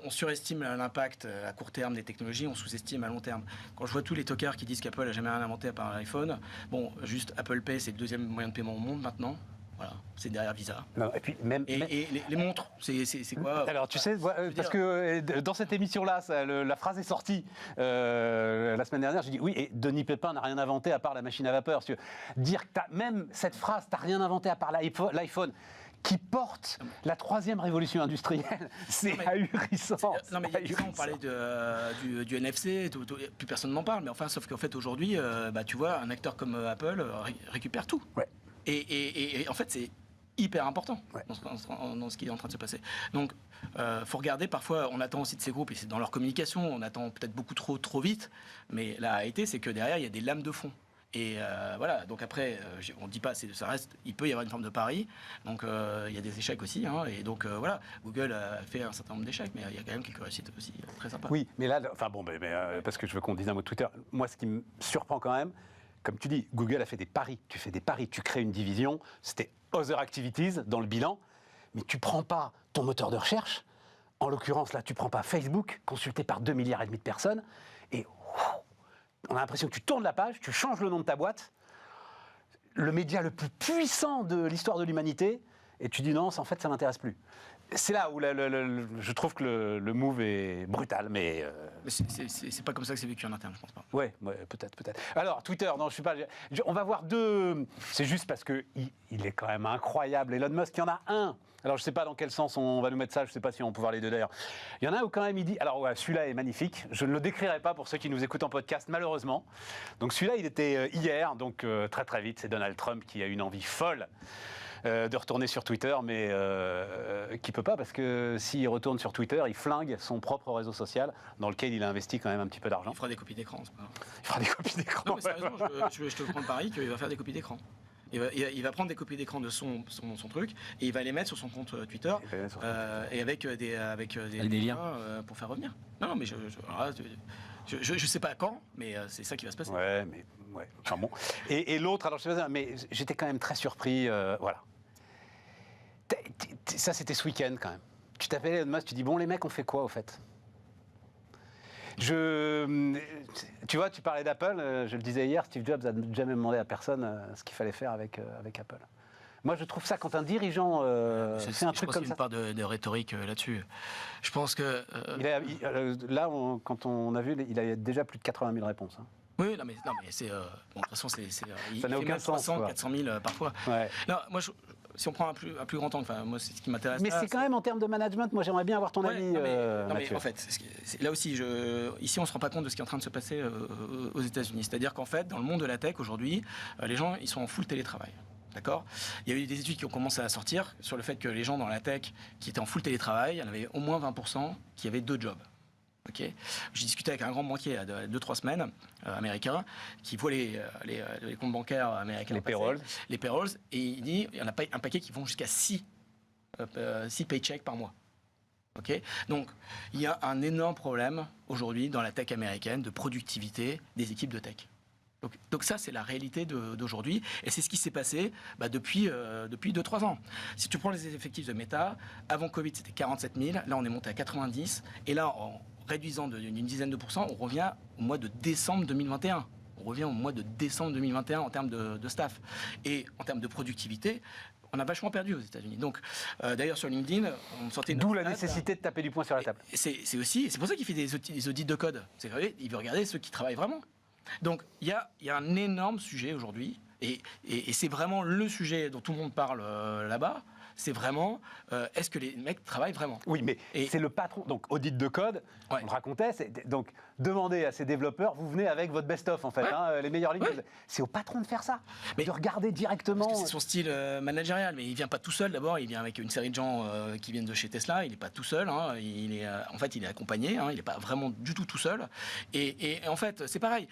Speaker 3: On surestime l'impact à court terme des technologies, on sous-estime à long terme. Quand je vois tous les tocards qui disent qu'Apple n'a jamais rien inventé à part l'iPhone, bon, juste Apple Pay, c'est le deuxième moyen de paiement au monde maintenant. Voilà, c'est derrière Visa.
Speaker 2: Non, et puis
Speaker 3: les montres, c'est quoi?
Speaker 2: Alors tu sais, parce que dans cette émission-là, la phrase est sortie la semaine dernière. J'ai dit oui, et Denis Pépin n'a rien inventé à part la machine à vapeur. Parce que dire que même cette phrase, t'as rien inventé à part l'iPhone, qui porte la troisième révolution industrielle, c'est ahurissant.
Speaker 3: Non mais il y a on parlait du NFC, plus personne n'en parle. Mais enfin, sauf qu'en fait aujourd'hui, tu vois, un acteur comme Apple récupère tout.
Speaker 2: Ouais.
Speaker 3: Et en fait, c'est hyper important dans ce qui est en train de se passer. Donc, faut regarder, parfois, on attend aussi de ces groupes, et c'est dans leur communication, on attend peut-être beaucoup trop vite, mais la réalité, c'est que derrière, il y a des lames de fond. Et voilà, donc après, on ne dit pas, ça reste, il peut y avoir une forme de pari, donc il y a des échecs aussi, hein, et donc voilà, Google a fait un certain nombre d'échecs, mais il y a quand même quelques réussites aussi très sympas.
Speaker 2: Oui, mais là, enfin bon, parce que je veux qu'on dise un mot de Twitter, moi, ce qui me surprend quand même, comme tu dis, Google a fait des paris. Tu fais des paris, tu crées une division. C'était Other Activities dans le bilan. Mais tu ne prends pas ton moteur de recherche. En l'occurrence, là, tu ne prends pas Facebook, consulté par 2,5 milliards de personnes. Et on a l'impression que tu tournes la page, tu changes le nom de ta boîte. Le média le plus puissant de l'histoire de l'humanité. Et tu dis non, en fait, ça ne m'intéresse plus. C'est là où je trouve que le move est brutal, mais
Speaker 3: c'est pas comme ça que c'est vécu en interne, je pense pas.
Speaker 2: Ouais, peut-être. Alors Twitter, non, je suis pas. On va voir deux. C'est juste parce que il est quand même incroyable. Elon Musk, il y en a un. Alors je sais pas dans quel sens on va nous mettre ça. Je sais pas si on va pouvoir les deux d'ailleurs. Il y en a un où quand même il dit. Alors ouais, celui-là est magnifique. Je ne le décrirai pas pour ceux qui nous écoutent en podcast, malheureusement. Donc celui-là, il était hier, donc très très vite. C'est Donald Trump qui a une envie folle de retourner sur Twitter, mais qui peut pas, parce que s'il retourne sur Twitter, il flingue son propre réseau social dans lequel il a investi quand même un petit peu d'argent.
Speaker 3: Il fera des copies d'écran, c'est pas grave.
Speaker 2: Il fera des copies d'écran.
Speaker 3: Non, mais sérieusement, je te prends le pari qu'il va faire des copies d'écran. Il va prendre des copies d'écran de son truc et il va les mettre sur son compte Twitter et avec des liens pour faire revenir. Non, mais je sais pas quand, mais c'est ça qui va se passer.
Speaker 2: Ouais, mais ouais. Enfin bon. Et l'autre, alors je sais pas, mais j'étais quand même très surpris. Voilà. Ça, c'était ce week-end quand même. Tu t'appelles Elon Musk, tu dis bon, les mecs, on fait quoi au fait? Tu vois, tu parlais d'Apple, je le disais hier, Steve Jobs n'a jamais demandé à personne ce qu'il fallait faire avec Apple. Moi, je trouve ça, quand un dirigeant fait un truc comme ça...
Speaker 3: Je pense qu'il y a une part de rhétorique là-dessus. Je pense que...
Speaker 2: là, quand on a vu, il a déjà plus de 80 000 réponses. Hein.
Speaker 3: Oui, non mais c'est... de toute façon,
Speaker 2: ça n'a aucun sens.
Speaker 3: 300, 400 000 parfois. Ouais. Non, moi, si on prend un plus grand temps, enfin, moi, c'est ce qui m'intéresse.
Speaker 2: Mais c'est quand même en termes de management, moi, j'aimerais bien avoir ton avis.
Speaker 3: Non, mais en fait, là aussi, ici, on ne se rend pas compte de ce qui est en train de se passer aux États-Unis. C'est-à-dire qu'en fait, dans le monde de la tech, aujourd'hui, les gens, ils sont en full télétravail. D'accord ? Il y a eu des études qui ont commencé à sortir sur le fait que les gens dans la tech qui étaient en full télétravail, il y en avait au moins 20% qui avaient 2 jobs. Okay. J'ai discuté avec un grand banquier il y a 2-3 semaines, américain, qui voit les comptes bancaires américains. Les payrolls, et il dit il y en a un paquet qui vont jusqu'à 6 paychecks par mois. Okay. Donc, il y a un énorme problème aujourd'hui dans la tech américaine de productivité des équipes de tech. Donc ça, c'est la réalité d'aujourd'hui. Et c'est ce qui s'est passé depuis 2-3 ans. Si tu prends les effectifs de Meta, avant Covid, c'était 47 000. Là, on est monté à 90. Et là, en réduisant d'une dizaine de pourcents, on revient au mois de décembre 2021. On revient au mois de décembre 2021 en termes de staff. Et en termes de productivité, On a vachement perdu aux États-Unis. Donc, d'ailleurs, sur LinkedIn, on sortait une
Speaker 2: D'où la
Speaker 3: stat,
Speaker 2: nécessité de taper du poing sur la table.
Speaker 3: C'est pour ça qu'il fait des audits de code. C'est vrai, il veut regarder ceux qui travaillent vraiment. Donc, il y a un énorme sujet aujourd'hui, et c'est vraiment le sujet dont tout le monde parle là-bas. C'est vraiment, est-ce que les mecs travaillent vraiment?
Speaker 2: Oui, mais c'est le patron. Donc, audit de code, on le racontait. Donc, demandez à ces développeurs, vous venez avec votre best-of, en fait, les meilleures lignes. Ouais. C'est au patron de faire ça, de regarder directement.
Speaker 3: Parce que c'est son style managérial, mais il vient pas tout seul d'abord. Il vient avec une série de gens qui viennent de chez Tesla. Il n'est pas tout seul. Hein. Il est accompagné. Hein. Il n'est pas vraiment du tout seul. Et en fait, c'est pareil.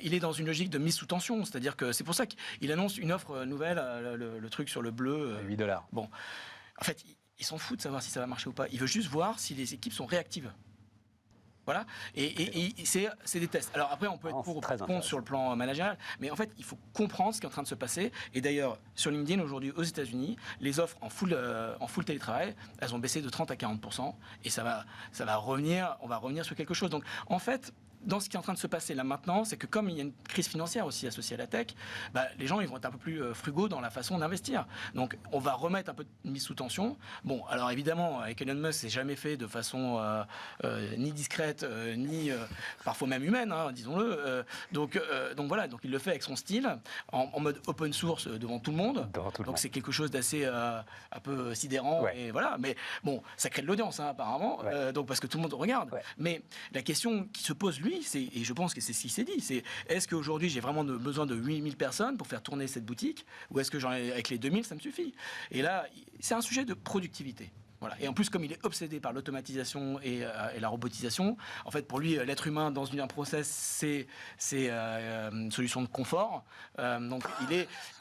Speaker 3: Il est dans une logique de mise sous tension. C'est-à-dire que c'est pour ça qu'il annonce une offre nouvelle, le truc sur le bleu.
Speaker 2: $8.
Speaker 3: Bon. En fait, il s'en fout de savoir si ça va marcher ou pas. Il veut juste voir si les équipes sont réactives. Voilà. Et c'est des tests. Alors après, on peut être pour ou contre sur le plan managérial, mais en fait, il faut comprendre ce qui est en train de se passer. Et d'ailleurs, sur LinkedIn, aujourd'hui, aux États-Unis, les offres en full télétravail, elles ont baissé de 30 à 40%. Et ça va revenir, on va revenir sur quelque chose. Donc, en fait, dans ce qui est en train de se passer là maintenant, c'est que comme il y a une crise financière aussi associée à la tech, les gens ils vont être un peu plus frugaux dans la façon d'investir. Donc on va remettre un peu de mise sous tension. Bon, alors évidemment, avec Elon Musk, c'est jamais fait de façon ni discrète, ni parfois même humaine, hein, disons-le. Donc voilà, donc il le fait avec son style, en mode open source devant tout le monde. Donc c'est quelque chose d'assez un peu sidérant. Ouais. Et voilà, mais bon, ça crée de l'audience hein, apparemment, donc parce que tout le monde regarde. Ouais. Mais la question qui se pose lui, et je pense que c'est ce qu'il s'est dit, c'est est-ce qu'aujourd'hui j'ai vraiment besoin de 8000 personnes pour faire tourner cette boutique, ou est-ce que avec les 2000 ça me suffit? Et là, c'est un sujet de productivité. Voilà. Et en plus, comme il est obsédé par l'automatisation et la robotisation, en fait, pour lui, l'être humain dans un process, c'est une solution de confort. Donc,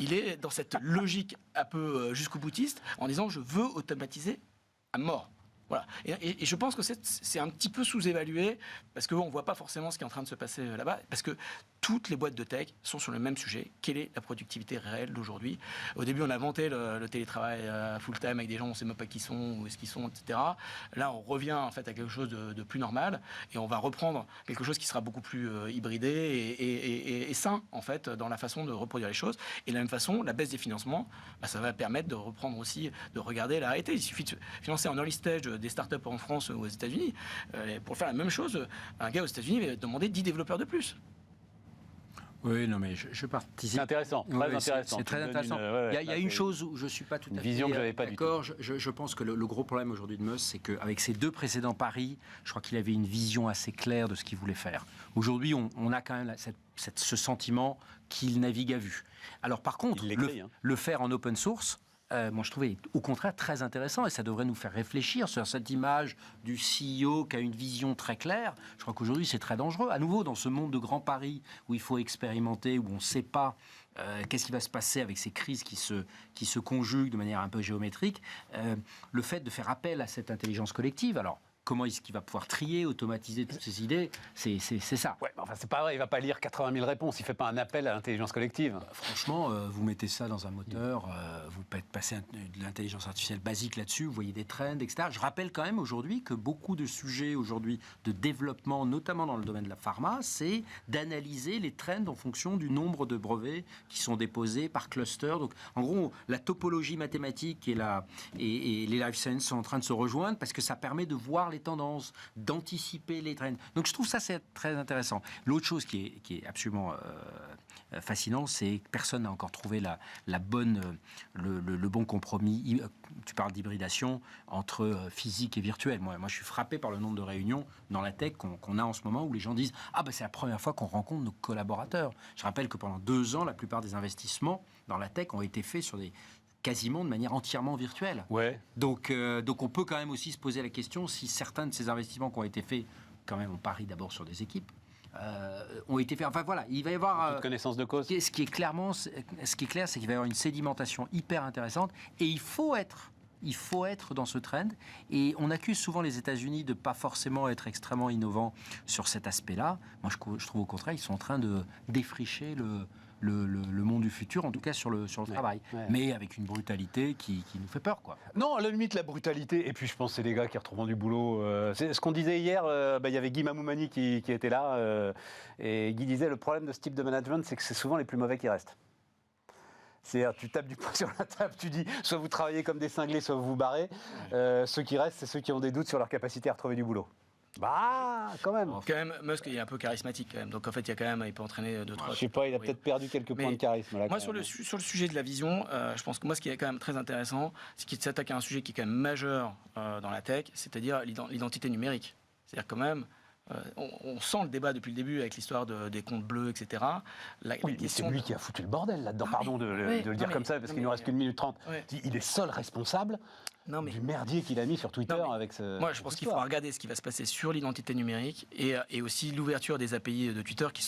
Speaker 3: il est dans cette logique un peu jusqu'au boutiste, en disant je veux automatiser à mort. Voilà. Et je pense que c'est un petit peu sous-évalué parce qu'on ne voit pas forcément ce qui est en train de se passer là-bas. Parce que toutes les boîtes de tech sont sur le même sujet. Quelle est la productivité réelle d'aujourd'hui? Au début, on a vanté le télétravail full-time avec des gens, on ne sait même pas qui sont, où est-ce qu'ils sont, etc. Là, on revient en fait à quelque chose de plus normal et on va reprendre quelque chose qui sera beaucoup plus hybridé et sain en fait dans la façon de reproduire les choses. Et de la même façon, la baisse des financements, ça va permettre de reprendre aussi, de regarder la réalité. Il suffit de financer en early stage des startups en France ou aux États-Unis. Pour faire la même chose, un gars aux États-Unis va demander 10 développeurs de plus.
Speaker 4: Oui, non, mais je participe.
Speaker 2: C'est intéressant, très intéressant.
Speaker 4: C'est très intéressant. Il y a une chose où je ne suis pas tout à fait
Speaker 2: vision que j'avais pas
Speaker 4: d'accord. Je pense que le gros problème aujourd'hui de Musk, c'est qu'avec ses deux précédents paris, je crois qu'il avait une vision assez claire de ce qu'il voulait faire. Aujourd'hui, on a quand même ce sentiment qu'il navigue à vue. Alors par contre, le faire en open source, moi je trouvais au contraire très intéressant et ça devrait nous faire réfléchir sur cette image du CEO qui a une vision très claire. Je crois qu'aujourd'hui c'est très dangereux. À nouveau dans ce monde de grands paris où il faut expérimenter, où on ne sait pas qu'est-ce qui va se passer avec ces crises qui se conjuguent de manière un peu géométrique, le fait de faire appel à cette intelligence collective, alors comment est-ce qu'il va pouvoir trier, automatiser toutes ces idées? C'est ça. Ouais,
Speaker 2: enfin, c'est pas vrai, il ne va pas lire 80 000 réponses, il ne fait pas un appel à l'intelligence collective.
Speaker 4: Franchement, vous mettez ça dans un moteur, vous passez de l'intelligence artificielle basique là-dessus, vous voyez des trends, etc. Je rappelle quand même aujourd'hui que beaucoup de sujets aujourd'hui de développement, notamment dans le domaine de la pharma, c'est d'analyser les trends en fonction du nombre de brevets qui sont déposés par cluster. Donc, en gros, la topologie mathématique et les life sciences sont en train de se rejoindre parce que ça permet de voir les tendances, d'anticiper les trends. Donc je trouve ça c'est très intéressant. L'autre chose qui est absolument fascinant, c'est que personne n'a encore trouvé le bon compromis. Tu parles d'hybridation entre physique et virtuel. Moi, je suis frappé par le nombre de réunions dans la tech qu'on a en ce moment où les gens disent « Ah ben c'est la première fois qu'on rencontre nos collaborateurs ». Je rappelle que pendant 2 ans, la plupart des investissements dans la tech ont été faits sur quasiment de manière entièrement virtuelle. Ouais. Donc on peut quand même aussi se poser la question si certains de ces investissements qui ont été faits, quand même on parie d'abord sur des équipes, ont été faits. Enfin voilà, il va y avoir...
Speaker 2: toute connaissance de cause.
Speaker 4: Ce qui est clair, c'est qu'il va y avoir une sédimentation hyper intéressante et il faut être dans ce trend. Et on accuse souvent les États-Unis de ne pas forcément être extrêmement innovants sur cet aspect-là. Moi, je trouve au contraire, ils sont en train de défricher le monde du futur, en tout cas sur le travail. Ouais. Mais avec une brutalité qui nous fait peur, quoi.
Speaker 2: Non, à la limite, la brutalité, et puis je pense que c'est des gars qui retrouvent du boulot. C'est ce qu'on disait hier, il y avait Guy Mamoumani qui était là, et Guy disait, le problème de ce type de management, c'est que c'est souvent les plus mauvais qui restent. C'est-à-dire, tu tapes du poing sur la table, tu dis soit vous travaillez comme des cinglés, soit vous vous barrez. Ceux qui restent, c'est ceux qui ont des doutes sur leur capacité à retrouver du boulot. Bah, quand même.
Speaker 3: Quand même, Musk il est un peu charismatique quand même. Donc en fait, il peut entraîner 2-3.
Speaker 2: Je sais pas, il a peut-être perdu quelques points de charisme là.
Speaker 3: Moi, sur le sujet de la vision, je pense que moi, ce qui est quand même très intéressant, c'est qu'il s'attaque à un sujet qui est quand même majeur dans la tech, c'est-à-dire l'identité numérique. C'est-à-dire quand même. On sent le débat depuis le début avec l'histoire des comptes bleus, etc.
Speaker 2: C'est lui qui a foutu le bordel là-dedans, pardon de le dire comme ça, parce qu'il nous reste qu'une minute 30. Il est seul responsable du merdier qu'il a mis sur Twitter avec ce...
Speaker 3: Moi, je pense qu'il faudra regarder ce qui va se passer sur l'identité numérique et aussi l'ouverture des API de Twitter qui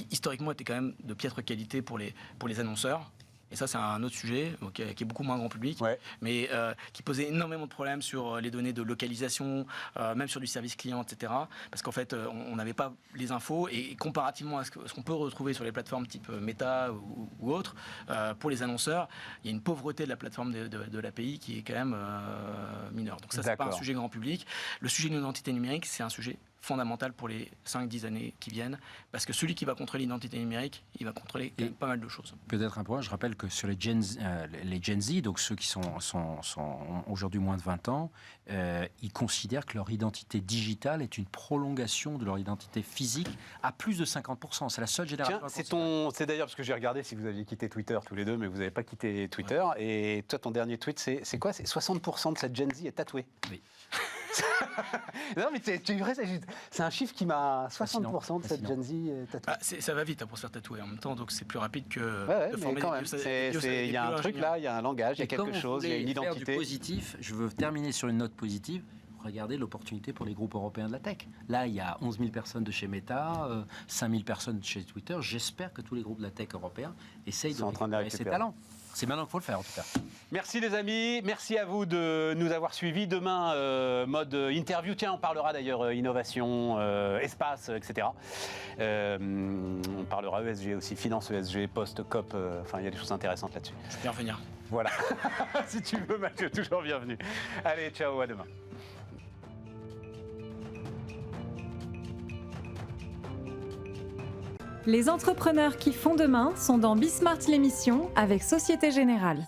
Speaker 3: historiquement étaient quand même de piètre qualité pour les annonceurs. Et ça, c'est un autre sujet qui est beaucoup moins grand public, mais qui posait énormément de problèmes sur les données de localisation, même sur du service client, etc. Parce qu'en fait, on n'avait pas les infos, et comparativement à ce qu'on peut retrouver sur les plateformes type Meta ou autres, pour les annonceurs, il y a une pauvreté de la plateforme de l'API qui est quand même mineure. Donc ça, c'est pas un sujet grand public. Le sujet de l'identité numérique, c'est un sujet fondamental pour les 5-10 années qui viennent, parce que celui qui va contrôler l'identité numérique, il va contrôler quand même pas mal de choses.
Speaker 4: Peut-être un point, je rappelle que sur les Gen Z, donc ceux qui sont aujourd'hui moins de 20 ans, ils considèrent que leur identité digitale est une prolongation de leur identité physique à plus de 50%. C'est la seule génération.
Speaker 2: Tiens, c'est d'ailleurs parce que j'ai regardé si vous aviez quitté Twitter tous les deux, mais vous n'avez pas quitté Twitter. Ouais. Et toi, ton dernier tweet, c'est quoi? C'est 60% de cette Gen Z est tatouée. Oui. Non mais c'est un chiffre qui m'a 60% de cette Gen Z tatouée.
Speaker 3: Ça va vite pour se faire tatouer en même temps, donc c'est plus rapide que
Speaker 2: de former quand même. Il y a un truc là, il y a un langage, il y a quelque chose, il y a une identité.
Speaker 4: Faire du positif, je veux terminer sur une note positive. Regardez l'opportunité pour les groupes européens de la tech. Là, il y a 11 000 personnes de chez Meta, 5 000 personnes de chez Twitter. J'espère que tous les groupes de la tech européens essayent de récupérer ces talents. C'est maintenant qu'il faut le faire, en tout cas.
Speaker 2: Merci les amis, merci à vous de nous avoir suivis. Demain, mode interview. Tiens, on parlera d'ailleurs innovation, espace, etc. On parlera ESG aussi, finance ESG, post-COP. Enfin, il y a des choses intéressantes là-dessus.
Speaker 3: Je peux bien revenir.
Speaker 2: Voilà. Si tu veux, Mathieu, toujours bienvenue. Allez, ciao, à demain.
Speaker 1: Les entrepreneurs qui font demain sont dans Bismart l'émission avec Société Générale.